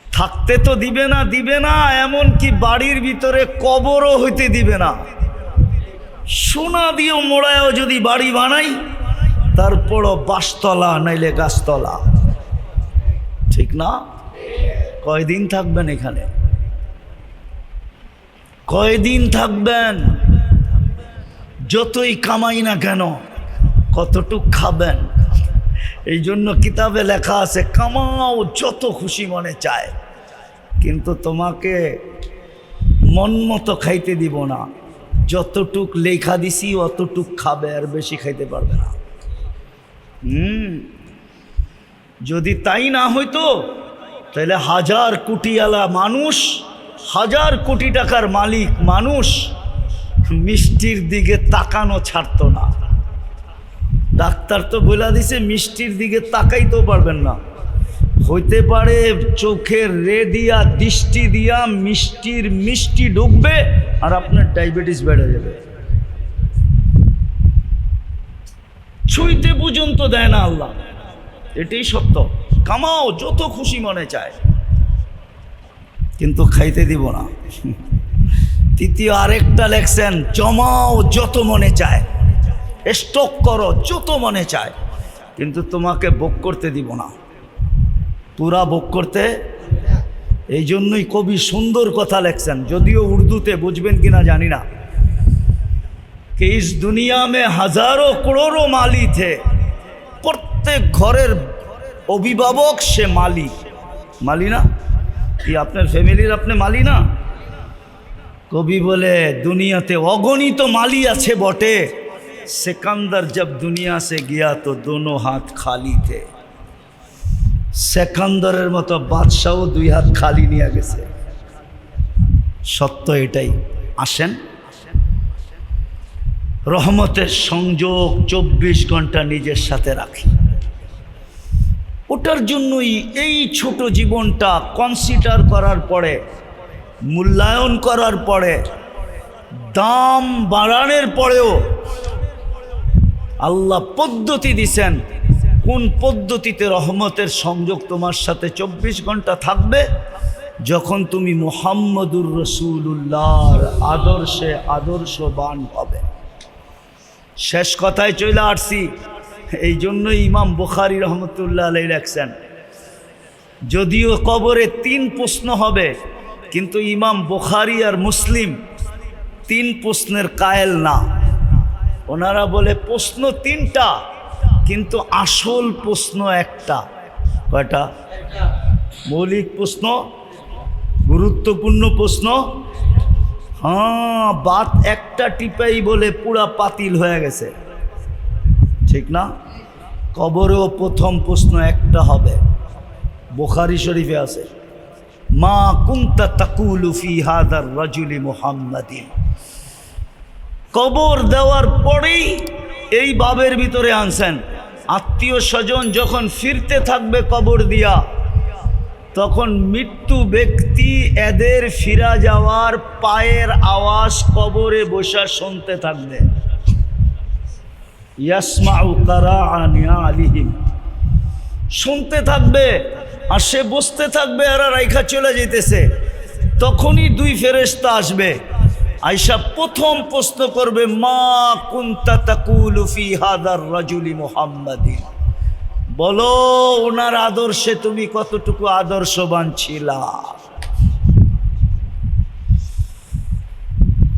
থাকতে তো দিবে না, দিবে না, এমনকি বাড়ির ভিতরে কবরও হইতে দিবে না। সোনা দিয়েও মোড়ায়ও যদি বাড়ি বানাই, তারপরও বাসতলা নাইলে গাছতলা, ঠিক না? কয়দিন থাকবেন এখানে? কয়দিন থাকবেন? যতই কামাই না কেন, কতটুক খাবেন? এই জন্য কিতাবে লেখা আছে, কামাও যত খুশি মনে চায়, কিন্তু তোমাকে মন মতো খাইতে দিব না। যতটুক লেখা দিছি অতটুক খাবে, আর বেশি খাইতে পারবে না। যদি তাই না হইতো তাহলে 1000 কোটিওয়ালা মানুষ, 1000 কোটি টাকার মালিক মানুষ মিষ্টির দিকে তাকানো ছাড়তো না। ডাক্তার তো বলে দিছে, মিষ্টির দিকে তাকাইতেও পারবেন না। হইতে পারে চোখের রে দিয়া, দৃষ্টি দিয়া মিষ্টি ঢুকবে, আর আপনার ডায়াবেটিস বেড়ে যাবে। ছুঁইতে পর্যন্ত দেয় না আল্লাহ, এটাই সত্য। কামাও যত খুশি মনে চায়, কিন্তু খাইতে দিব না। তৃতীয় আরেকটা লেখছেন, জমাও যত মনে চায়, স্টক করো যত মনে চায়, কিন্তু তোমাকে ভোগ করতে দিব না, পুরা ভোগ করতে। এই জন্যই কবি সুন্দর কথা লেখছেন, যদিও উর্দুতে বুঝবেন কিনা জানি না, कि इस दुनिया में हजारों करोड़ों माली थे, प्रत्येक घरेर अभिभावक से माली। माली ना कि आपने फैमिलीर अपने माली ना? कवि बोले दुनियाते अगणित माली आछे बटे, सिकंदर जब दुनिया से गया तो दोनों हाथ खाली थे। सिकंदरेर मतो बादशाह 2 हाथ खाली निये गेছে। सत्य एटाई। आसेन রহমতের সংযোগ 24 ঘন্টা নিজের সাথে রাখি। ওটার জন্যই এই ছোট জীবনটা কনসিডার করার পরে, মূল্যায়ন করার পরে, দাম বাড়ানোর পরেও আল্লাহ পদ্ধতি দিছেন, কোন পদ্ধতিতে রহমতের সংযোগ তোমার সাথে 24 ঘন্টা থাকবে, যখন তুমি মুহাম্মদুর রাসূলুল্লাহর আদর্শে আদর্শবান হবে। শেষ কথায় চলে আসছি, এই জন্যই ইমাম বুখারী রহমতুল্লাহ আলাইহি লেখছেন, যদিও কবরে 3 প্রশ্ন হবে, কিন্তু ইমাম বুখারী আর মুসলিম 3 প্রশ্নের কায়েল না। ওনারা বলে প্রশ্ন 3টা, কিন্তু আসল প্রশ্ন একটা। কয়টা? মৌলিক প্রশ্ন, গুরুত্বপূর্ণ প্রশ্ন। হ্যাঁ, বাত একটা টিপাই বলে পুরা পাতিল হয়ে গেছে, ঠিক না? কবরেও প্রথম প্রশ্ন একটা হবে, বুখারী শরীফে আছে, মা কুনতা তাকুলু ফি হাদার রাজুলি মুহাম্মাদিন। কবর দেওয়ার পরেই এই বাবের ভিতরে আনছেন, আত্মীয় স্বজন যখন ফিরতে থাকবে কবর দিয়া, তখন মৃত্যু ব্যক্তি এদের ফিরা যাওয়ার পায়ের আওয়াজ কবরে বসে শুনতে থাকবে। ইয়াসমাউ কারাআন আলিহিম, শুনতে থাকবে, আর সে বসতে থাকবে, এরা রাইখা চলে যেতেছে। তখনই 2 ফেরেশতা আসবে, আয়েশা প্রথম প্রশ্ন করবে, মা কুনতা তাকুলু ফি হাদার রাজুলি মুহাম্মাদিন, বলো ওনার আদর্শে তুমি কতটুকু আদর্শবান ছিলা।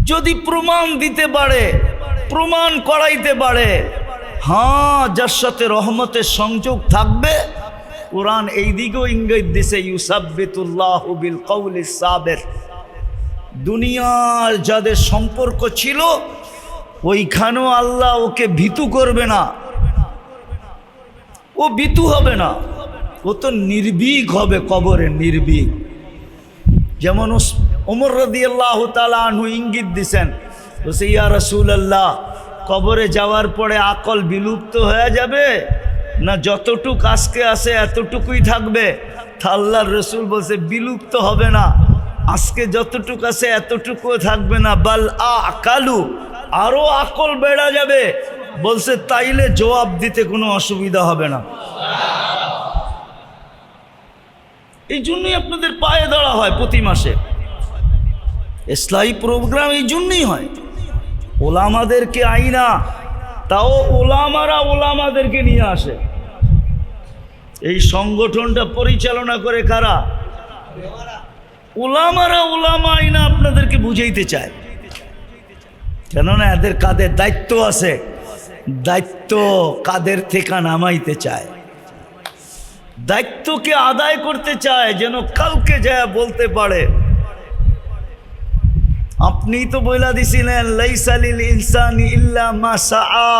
যদি প্রমাণ দিতে পারে, প্রমাণ করাইতে পারে, হ্যাঁ, যার সাথে রহমতের সংযোগ থাকবে, কোরআন এই দিকেও ইঙ্গিত দিছে, ইউসাব্বিতুল্লাহু বিল কওলিস সাবির। দুনিয়ার যাদের সম্পর্ক ছিল ওইখানেও আল্লাহ ওকে ভীতু করবে না, ও ভীতু হবে না, ও তো নির্ভীক হবে কবরে, নির্ভীক। যেমন ওমর রাদিয়াল্লাহু তাআলা আনহু ইঙ্গিত দিছেন, বলছে ইয়া রাসূলুল্লাহ, কবরে যাওয়ার পরে আকল বিলুপ্ত হয়ে যাবে না যতটুক আজকে আছে এতটুকুই থাকবে? তা আল্লাহর রাসূল বলছে বিলুপ্ত হবে না, আজকে যতটুক আছে এতটুকুও থাকবে না, বাল আকালু, আরো আকল বেড়ে যাবে। বলছে তাইলে জবাব দিতে কোনো অসুবিধা হবে না। এই জন্যই আপনাদের পায়ে ধরা হয় প্রতি মাসে, ইসলামী প্রোগ্রাম এই জন্যই হয়। ওলামাদেরকে আইনা, তাও ওলামারা ওলামাদেরকে নিয়ে আসে। এই সংগঠনটা পরিচালনা করে কারা? ওলামারা ওলামা আইনা আপনাদেরকে বুঝাইতে চায়, কেননা এদের কাদের দায়িত্ব আছে, দায়িত্ব কাদের থেকে নামাইতে চায়, দায়িত্বকে আদায় করতে চায়, যেন কালকে যায় বলতে পারে। আপনি তো বইলা দিছিলেন, লাইসা লিল ইনসানি ইল্লা মা সাআ,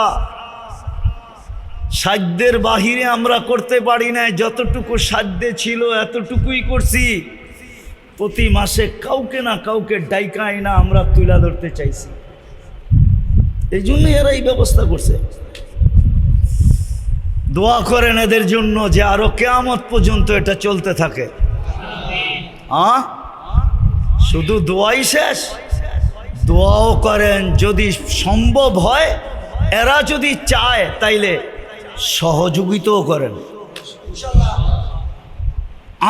সাধ্যের বাহিরে আমরা করতে পারি না, যতটুকু সাধ্যে ছিল এতটুকুই করছি। প্রতি মাসে কাউকে না কাউকে ডাইকাই না আমরা তুলা ধরতে চাইছি, এই জন্য এরা এই ব্যবস্থা করছে। দোয়া করেন এদের জন্য যে আরো কিয়ামত পর্যন্ত এটা চলতে থাকে। শুধু দোয়াই শেষ, দোয়াও করেন, যদি সম্ভব হয়, এরা যদি চায় তাইলে সহযোগিতাও করেন,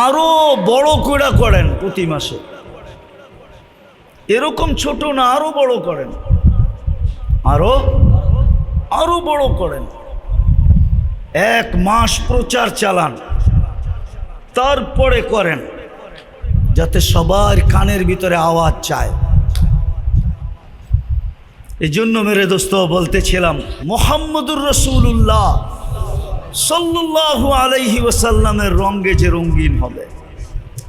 আরো বড় করে করেন প্রতি মাসে, এরকম ছোট না, আরো বড় করেন, আরো বড় করেন। 1 মাস প্রচার চালান, তারপরে করেন, যাতে সবার কানের ভিতরে আওয়াজ চায়। এই জন্য মেরে দোস্ত বলতেছিলাম, মুহাম্মদুর রাসূলুল্লাহ সাল্লাল্লাহু আলাইহি ওয়াসাল্লামের রঙে যে রঙিন হবে,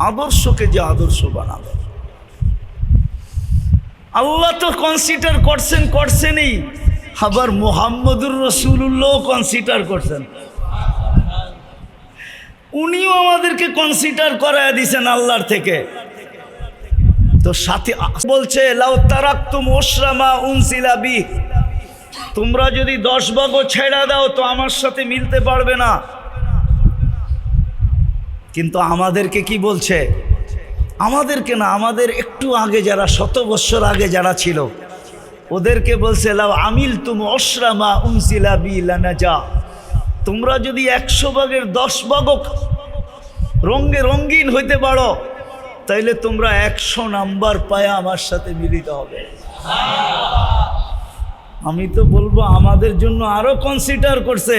আদর্শকে যে আদর্শ বানাবে। আল্লাহ তো কনসিডার করছেনই, আবার মুহাম্মদুর রাসূলুল্লাহ কনসিডার করছেন, উনিও আমাদেরকে কনসিডার করায় দিয়েছেন আল্লাহর থেকে। তো সাথে বলছে, লাউ তারাকতুম উশরা মা উনজিলা বি, তোমরা যদি 10 ভাগও ছেড়ে দাও তো আমার সাথে মিলতে পারবে না। কিন্তু আমাদেরকে কি বলছে? আমাদেরকে না, আমাদের একটু আগে যারা 100 বছর আগে যারা ছিল ওদেরকে বলছে, লাউ আমিলতুম উশরা মা উনজিলা বি লানাজা, তোমরা যদি 100 ভাগের 10 ভাগও রঙে রঙিন হইতে পারো, তাইলে তোমরা 100 নাম্বার পায়া আমার সাথে মিলিত হবে। আমি তো বলবো আমাদের জন্য আরো কনসিডার করছে,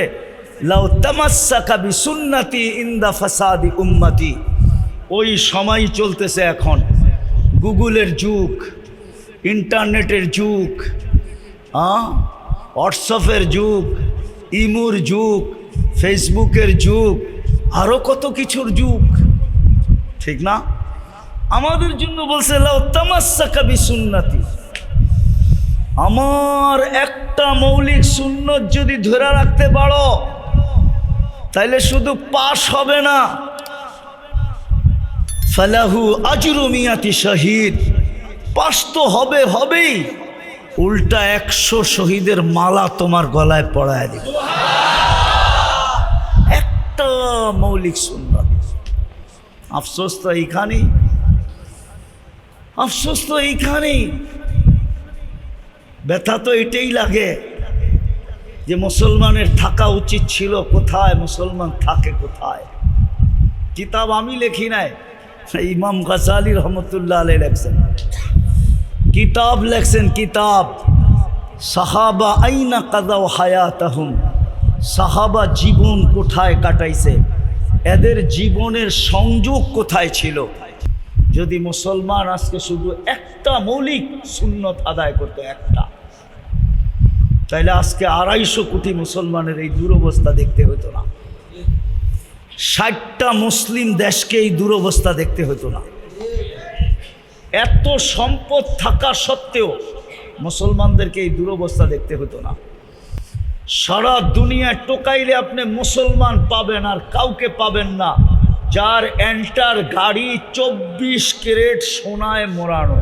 লাউ তামাসসাকা বিসুন্নতি ইনদা ফাসাদি উম্মতি। ওই সময় চলতেছে এখন, গুগলের যুগ, ইন্টারনেটের যুগ, হোয়াটসঅ্যাপের যুগ, ইমুর যুগ, ফেসবুকের যুগ, আরও কত কিছুর যুগ, ঠিক না? আমাদের জন্য বলছে লাউ তামাসসাকা বিসুন্নতি, আমার একটা মৌলিক সুন্নত যদি ধরে রাখতে পারো তাইলে শুধু পাস হবে না, ফালাহু আজরু মিয়াতি শহীদ, পাস তো হবেই, উল্টা 100 শহীদের মালা তোমার গলায় পড়ায় দিবে। একটা মৌলিক সুন্নত। আফসোস তো এইখানেই, আফসোস তো এইখানেই, ব্যথা তো এটাই লাগে যে মুসলমানের থাকা উচিত ছিল কোথায়, মুসলমান থাকে কোথায়। কিতাব আমি লেখি নাই, ইমাম গাজালি রহমতুল্লাহ আলাইহি লেখছেন, কিতাব লেখছেন, কিতাব সাহাবা আইনা কাদাও হায়াতাহুম, সাহাবা জীবন কোথায় কাটাইছে, এদের জীবনের সংযোগ কোথায় ছিল। যদি মুসলমান আজকে শুধু একটা মৌলিক সুন্নত আদায় করতো, একটা, তাইলে আজকে 250 কোটি মুসলমানের এই দুরবস্থা দেখতে হতো না, 60টা মুসলিম দেশকে এই দুরবস্থা দেখতে হতো না। এত সম্পদ থাকা সত্ত্বেও মুসলমানদেরকে এই দুরবস্থা দেখতে হতো না। সারা দুনিয়ায় টোকাইলে আপনি মুসলমান পাবেন আর কাউকে পাবেন না যার এন্টার গাড়ি 24 ক্যারেট সোনায় মোড়ানো।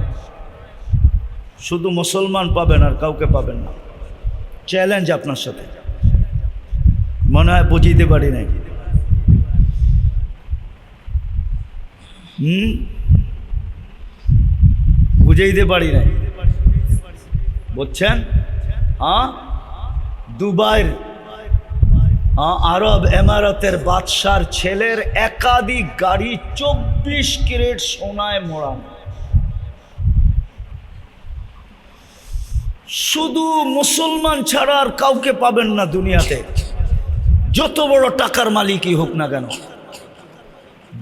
শুধু মুসলমান পাবেন আর কাউকে পাবেন না। চ্যালেঞ্জ আপনার সাথে, মনে হয় বুঝিতে পারি নাই। বুঝাইতে পারি নাই, বুঝছেন? দুবাইয়ের আরব এমারতের বাদশার ছেলের একাধিক গাড়ি 24 ক্যারেট সোনায় মোড়ানো। শুধু মুসলমান ছাড়া আর কাউকে পাবেন না দুনিয়াতে, যত বড় টাকার মালিকই হোক না কেন,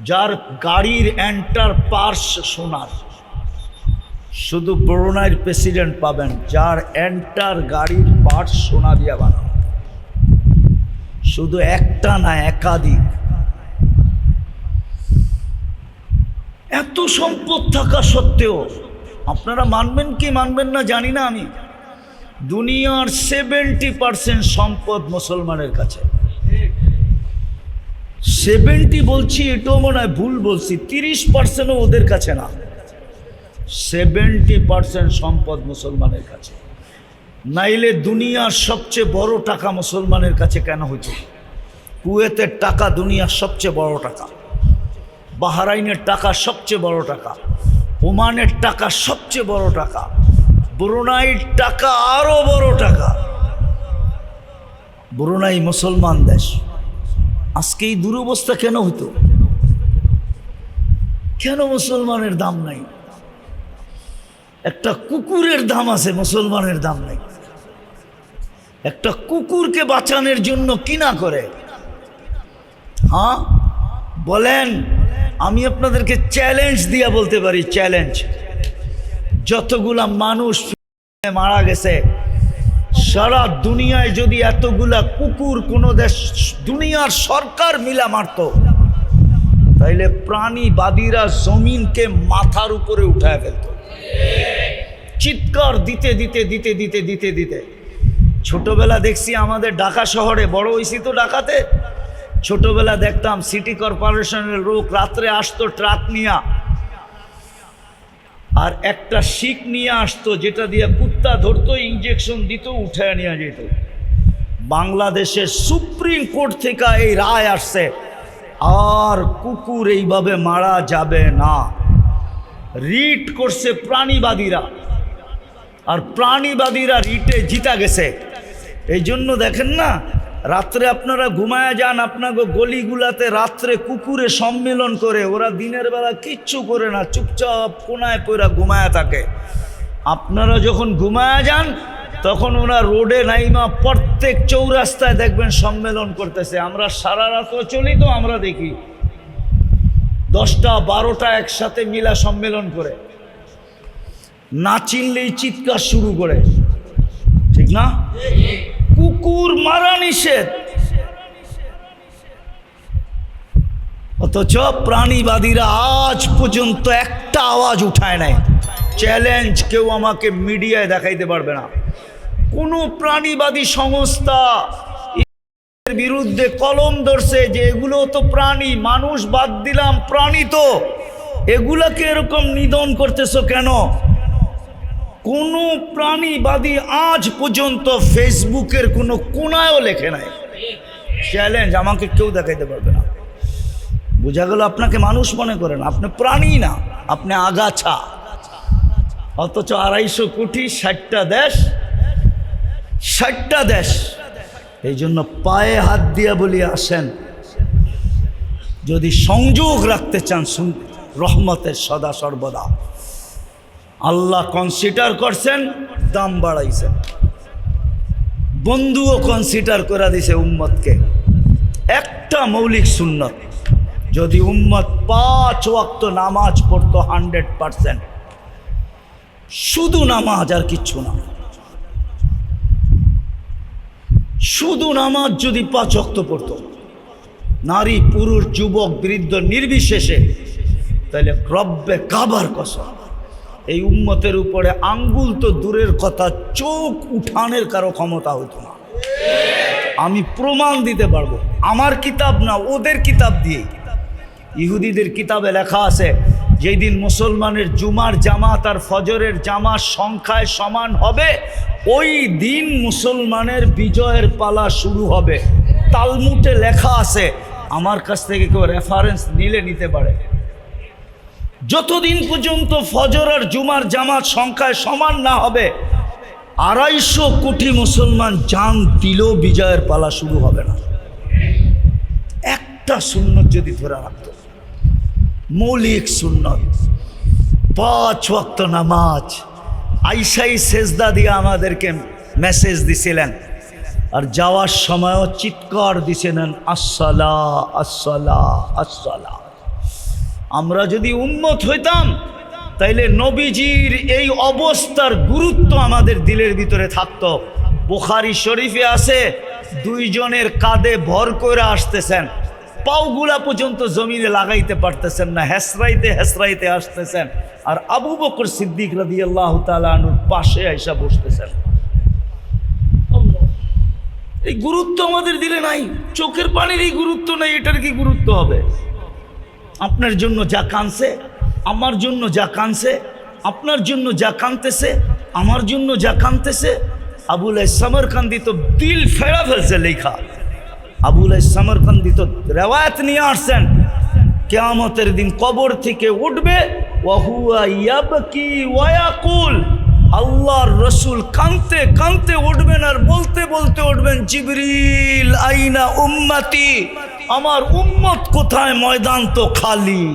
যার গাড়ির এন্টার পার্স সোনার। শুধু ব্রুনাইয়ের প্রেসিডেন্ট পাবেন যার এন্টার গাড়ির পার্স সোনা দিয়া বানানো। শুধু একটা না, একাধিক। এত সম্পদ থাকা সত্ত্বেও আপনারা মানবেন কি মানবেন না জানি না আমি, দুনিয়ার 70% সম্পদ মুসলমানের কাছে। 70 বলছি, এটাও মনে হয় ভুল বলছি, 30%ও ওদের কাছে না, 70% সম্পদ মুসলমানের কাছে। নাইলে দুনিয়ার সবচেয়ে বড় টাকা মুসলমানের কাছে কেন হইত? কুয়েতের টাকা দুনিয়ার সবচেয়ে বড় টাকা, বাহরাইনের টাকা সবচেয়ে বড় টাকা, ওমানের টাকা সবচেয়ে বড় টাকা, ব্রুনাইয়ের টাকা আরো বড় টাকা। ব্রুনাই মুসলমান দেশ। আজকে এই দুরবস্থা কেন হতো? কেন মুসলমানের দাম নাই? একটা কুকুরের দাম আছে, মুসলমানের দাম নাই। একটা কুকুরকে বাঁচানোর জন্য কি না করে? হ্যাঁ বলেন, আমি আপনাদেরকে চ্যালেঞ্জ দিয়া বলতে পারি, চ্যালেঞ্জ। যতগুলা মানুষ মারা গেছে সারা দুনিয়ায়, যদি এতগুলা কুকুর কোনো দেশ দুনিয়ার সরকার মিলা মারত, তাইলে প্রাণীবাদীরা জমিনকে মাথার উপরে উঠায় ফেলত, চিৎকার দিতে দিতে দিতে দিতে দিতে দিতে। ছোটবেলা দেখছি আমাদের ঢাকা শহরে, বড় হয়েছি তো ঢাকাতে, ছোটবেলা দেখতাম সিটি কর্পোরেশনের লোক রাত্রে আসতো ট্রাক নিয়ে, আর একটা শিক নিয়ে আসতো যেটা দিয়ে কুত্তা ধরতো, ইঞ্জেকশন দিত, উঠায় নিয়ে যেত। বাংলাদেশের সুপ্রিম কোর্ট থেকে এই রায় আসছে, আর কুকুর এইভাবে মারা যাবে না। রিট করছে প্রাণীবাদীরা, আর প্রাণীবাদীরা রিটে জিতা গেছে। এই জন্য দেখেন না, রাত্রে আপনারা ঘুমায়া যান, আপনাকে গলিগুলাতে রাত্রে কুকুরে সম্মেলন করে, ওরা দিনের বেলা কিচ্ছু করে না, চুপচাপ কোনায় পড়া ঘুমায়া থাকে। আপনারা যখন ঘুমায়া যান, তখন ওনার রোডে নাইমা প্রত্যেক চৌরাস্তায় দেখবেন সম্মেলন করতেছে। আমরা সারা রাতও চলি, তো আমরা দেখি 10টা 12টা একসাথে মিলা সম্মেলন করে, না চিনলেই চিৎকার শুরু করে, ঠিক না? কুকুর মারা নিষেধ, অথচ প্রাণীবাদীরা আজ পর্যন্ত একটা আওয়াজ উঠায় নাই। চ্যালেঞ্জ, কেউ আমাকে মিডিয়ায় দেখাইতে পারবে না কোনো প্রাণীবাদী সংস্থা এর বিরুদ্ধে কলম ধরছে যে এগুলো তো প্রাণী, মানুষ বাদ দিলাম, প্রাণী তো, এগুলাকে এরকম নিধন করতেছো কেন? কোনো প্রাণীবাদী আজ পর্যন্ত ফেসবুকের কোনো কোনায়ও লেখে নাই। চ্যালেঞ্জ, আমাকে কেউ দেখাইতে পারবে না। বোঝা গেল আপনাকে মানুষ মনে করেন, আপনি প্রাণী না, আপনি আগাছা। অথচ 250 কোটি, 60টা দেশ, 60টা দেশ। এই জন্য পায়ে হাত দিয়া বলি, আসেন, যদি সংযোগ রাখতে চান রহমতের সদা সর্বদা। আল্লাহ কনসিডার করছেন, দাম বাড়াইছেন, বন্ধুও কনসিডার করে দিছে উম্মতকে। একটা মৌলিক সুন্নত, যদি উম্মত 5 ওয়াক্ত নামাজ পড়তো 100%, শুধু নামাজ আর কিচ্ছু না, শুধু নামাজ যদি 5 ওয়াক্ত পড়তো, নারী পুরুষ যুবক বৃদ্ধ নির্বিশেষে, তাহলে রব্বে কাবার কসম এই উম্মতের উপরে আঙ্গুল তো দূরের কথা, চোখ উঠানের কারো ক্ষমতা হতো না। আমি প্রমাণ দিতে পারবো, আমার কিতাব না, ওদের কিতাব দিয়ে। ইহুদিদের কিতাবে লেখা আছে, যেই দিন মুসলমানের জুমার জামাত আর ফজরের জামাত সংখ্যায় সমান হবে, ওই দিন মুসলমানের বিজয়ের পালা শুরু হবে। তালমুডে লেখা আছে, আমার কাছ থেকে কেউ রেফারেন্স নিলে নিতে পারে। যতদিন পর্যন্ত ফজর আর জুমার জামাত সংখ্যায় সমান না হবে, 250 কোটি মুসলমান জান দিলেও বিজয়ের পালা শুরু হবে না। একটা সুন্নত যদি ধরে রাখতো, মৌলিক সুন্নত, 5 ওয়াক্ত নামাজ। আইসাই সেজদা দিয়ে আমাদেরকে মেসেজ দিছিলেন, আর যাওয়ার সময়ও চিৎকার দিছিলেন, আসসালা আসসালা আসসালা। আমরা যদি উম্মত হইতাম, তাইলে নবীজির এই অবস্থার গুরুত্ব আমাদের দিলের ভিতরে থাকতো। বুখারী শরীফে আছে, 2 জনের কাঁধে ভর করে আসতেছেন, পাওগুলা পর্যন্ত জমিনে লাগাইতে পারতেছেন না, হেসরাইতে হেসরাইতে আসতেছেন, আর আবু বকর সিদ্দিক রাদিয়াল্লাহু তাআলা আনহুর পাশে আইসা বসতেছেন। এই গুরুত্ব আমাদের দিলে নাই। চোখের পানির এই গুরুত্ব নাই, এটার কি গুরুত্ব হবে? আপনার জন্য যা কাঁদছে, আমার জন্য যা কাঁদছে, আপনার জন্য যা কাঁদতেছে, আমার জন্য যা কাঁদতেছে। আবুল সামরকান্দি তো দিল ফেরা ফেলছে লেখা। আবুল সামরকান্দি তো রেওয়ায়াত নিয়ে আসছেন, কিয়ামতের দিন কবর থেকে উঠবে, ওয়া হুয়া ইয়াবকি ওয়া ইয়াকুল, আল্লাহর রসুল কাঁদতে কাঁদতে উঠবেন আর বলতে বলতে উঠবেন, জিবরিল আইনা উম্মতি, আমার উম্মত কোথায়? ময়দান তো খালি,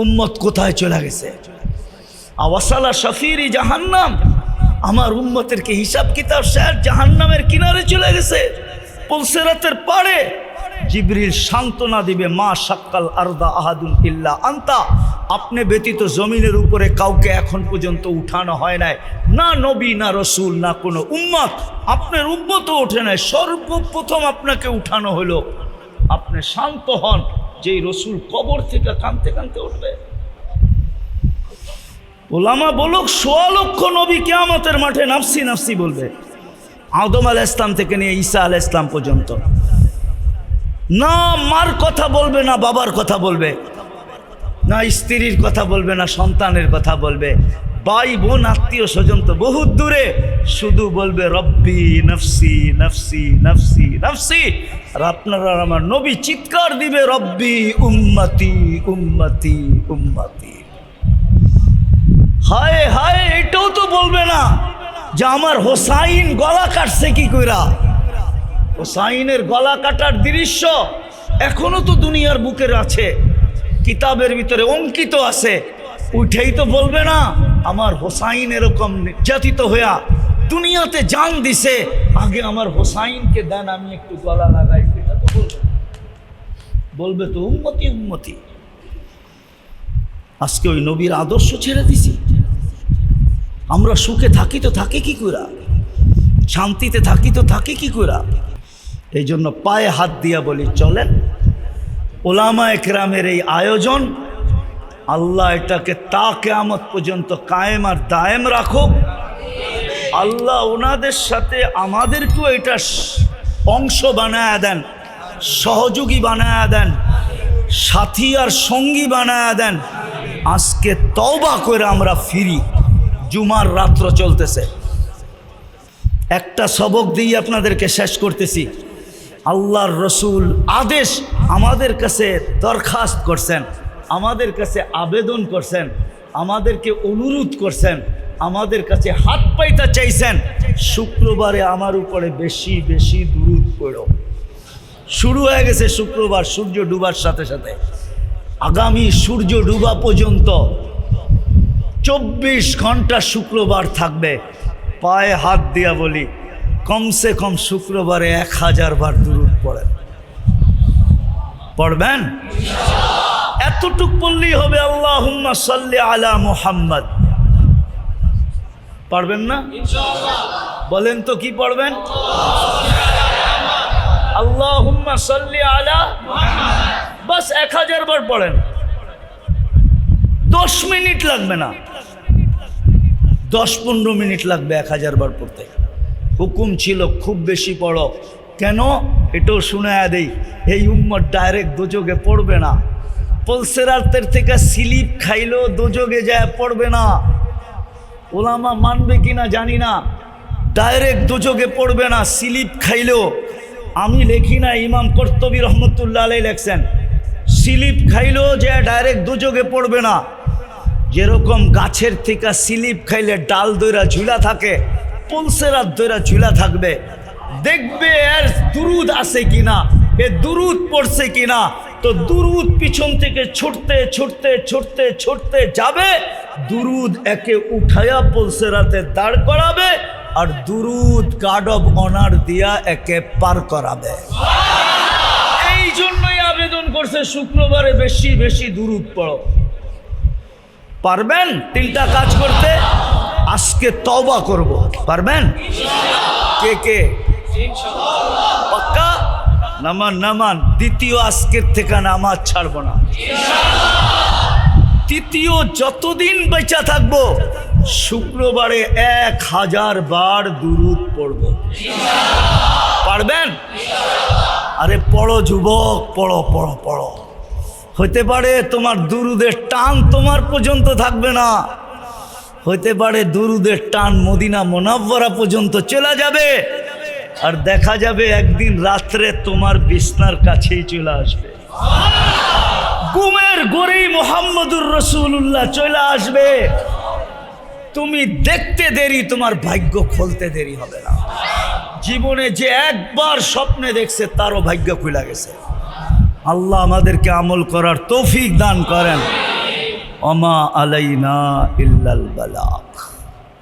উম্মত কোথায় চলে গেছে? আওয়াসালা শফিরি জাহান্নাম, আমার উম্মতের কি হিসাব কিতাব শেষ, জাহান্নামের কিনারে চলে গেছে, পুলসিরাতের পাড়ে। জিবরিল সান্ত্বনা দিবে, মা শাক্কাল আরদা আহাদুন ইল্লা আনতা, আপনি ব্যতীত জমিনের উপরে কাউকে এখন পর্যন্ত উঠানো হয় নাই, না নবী না রসুল না কোনো উম্মত, আপনার উম্মতও ওঠে নাই, সর্বপ্রথম আপনাকে উঠানো হলো। আপনি শান্ত হন, যেই রসুল কবর থেকে কাঁদতে কাঁদতে উঠবে। ওলামা বলুক 1.25 লক্ষ নবী কিয়ামতের মাঠে নাফসি নাফসি বলবে, আদম আলাইহিস সালাম থেকে নিয়ে ঈসা আলাইহিস সালাম পর্যন্ত। না মার কথা বলবে, না বাবার কথা বলবে, না স্ত্রীর কথা বলবে, না সন্তানের কথা বলবে, ভাই বোন আত্মীয় স্বজন তো বহুত দূরে, শুধু বলবে রব্বি নফসি নফসি নফসি নফসি। আর আপনারা আমার নবী চিৎকার দিবে, রব্বি উম্মতি উম্মতি উম্মতি। হায় হায়, এটাও তো বলবে না যে আমার হোসাইন গলা কাটছে কি কইরা। হোসাইনের গলা কাটার দৃশ্য এখনো তো দুনিয়ার বুকের আছে, কিতাবের ভিতরে অঙ্কিত আছে, উঠেই তো বলবে না আমার হোসাইন এরকম নির্যাতিত হইয়া দুনিয়াতে জান দিছে, আগে আমার হোসাইনকে দেন, আমি একটু গলা লাগাই। এটা তো বলবে তো উম্মতি উম্মতি। আজকে ওই নবীর আদর্শ ছেড়ে দিছি। আমরা সুখে থাকি তো থাকি কি করে, শান্তিতে থাকি তো থাকি কি করে। এই জন্য পায়ে হাত দিয়া বলি চলেন, ওলামা একরামের এই আয়োজন আল্লাহ এটাকে তা কিয়ামত পর্যন্ত কায়েম আর দায়েম রাখো। আল্লাহ ওনাদের সাথে আমাদেরকেও এটা অংশ বানায়া দেন, সহযোগী বানায়া দেন, সাথী আর সঙ্গী বানায়া দেন। আজকে তওবা করে আমরা ফিরি। জুমার রাত্র চলতেছে, একটা সবক দিয়ে আপনাদেরকে শেষ করতেছি। আল্লাহর রসুল আদেশ আমাদের কাছে দরখাস্ত করছেন, আমাদের কাছে আবেদন করছেন, আমাদেরকে অনুরোধ করছেন, আমাদের কাছে হাত পাইতে চাইছেন, শুক্রবারে আমার উপরে বেশি বেশি দুরূদ পড়ো। শুরু হয়ে গেছে শুক্রবার সূর্য ডুবার সাথে সাথে, আগামী সূর্য ডুবা পর্যন্ত 24 ঘন্টা শুক্রবার থাকবে। পায়ে হাত দিয়া বলি কমসে কম শুক্রবারে 1000 বার দুরূদ পড়েন। পড়বেন? এতটুক পড়লেই হবে আল্লাহুম্মা সাল্লি আলা মুহাম্মদ। পারবেন না? বলেন তো কি পড়বেন? আল্লাহুম্মা সাল্লি আলা মুহাম্মদ। বাস 1000 বার পড়েন, 10 মিনিট লাগবে না, 10-15 মিনিট লাগবে 1000 বার পড়তে। হুকুম ছিল খুব বেশি পড়ো। কেন? এটাও শুনায়া দেই, এই উম্মত ডাইরেক্ট দোজগে পড়বে না। পলসেরাতের থেকে স্লিপ খাইলেও দোজগে যায় পড়বে না। ওলামা মানবে কিনা জানি না, ডাইরেক্ট দোজগে পড়বে না স্লিপ খাইলেও। আমি লেখি না, ইমাম কর্তুবী রহমতুল্লাহ আলাইহি লেখছেন, স্লিপ খাইলেও যে ডাইরেক্ট দোজগে পড়বে না। যেরকম গাছের থেকে স্লিপ খাইলে ডাল দইরা ঝুলা থাকে, পলসেরাত দইরা ঝুলা থাকবে। দেখবে এর দুরুদ আছে কিনা, এ দুরুদ পড়ছে কিনা। তো দুরুদ পিছন থেকে ছুটতে ছুটতে ছুটতে ছুটতে যাবে, দুরুদ একে উঠায়া পলসেরাতে দাঁড় করাবে, আর দুরুদ গার্ড অব অনার দিয়া একে পার করাবে। এই জন্যই আবেদন করছে শুক্রবারে বেশি বেশি দুরুদ পড়ো। পারবেন 3টা কাজ করতে? আজকে তওবা করব, পারবেন? কে কে? পাক্কা? নামান। দ্বিতীয়, আজকের থেকে নামাজ ছাড়ব না। তৃতীয়, যতদিন বেঁচে থাকবো শুক্রবারে 1000 বার দুরূদ পড়ব। পারবেন? আরে পড়ো যুবক, পড়ো পড়ো পড়ো। হইতে পারে তোমার দুরুদের টান তোমার পর্যন্ত থাকবে না, হইতে পারে দুরুদের টান মদিনা মুনাওয়ারা পর্যন্ত চলে যাবে, আর দেখা যাবে একদিন রাত্রে তোমার বিছনার কাছেই চলে আসবে। ঘুমের ঘরেই মুহাম্মদুর রাসূলুল্লাহ চলে আসবে। তুমি দেখতে দেরি, তোমার ভাগ্য খুলতে দেরি হবে না। জীবনে যে একবার স্বপ্নে দেখছে তারও ভাগ্য খুলে গেছে। আল্লাহ আমাদেরকে আমল করার তৌফিক দান করেন। ওমা আলাইনা ইল্লাল বালাগ।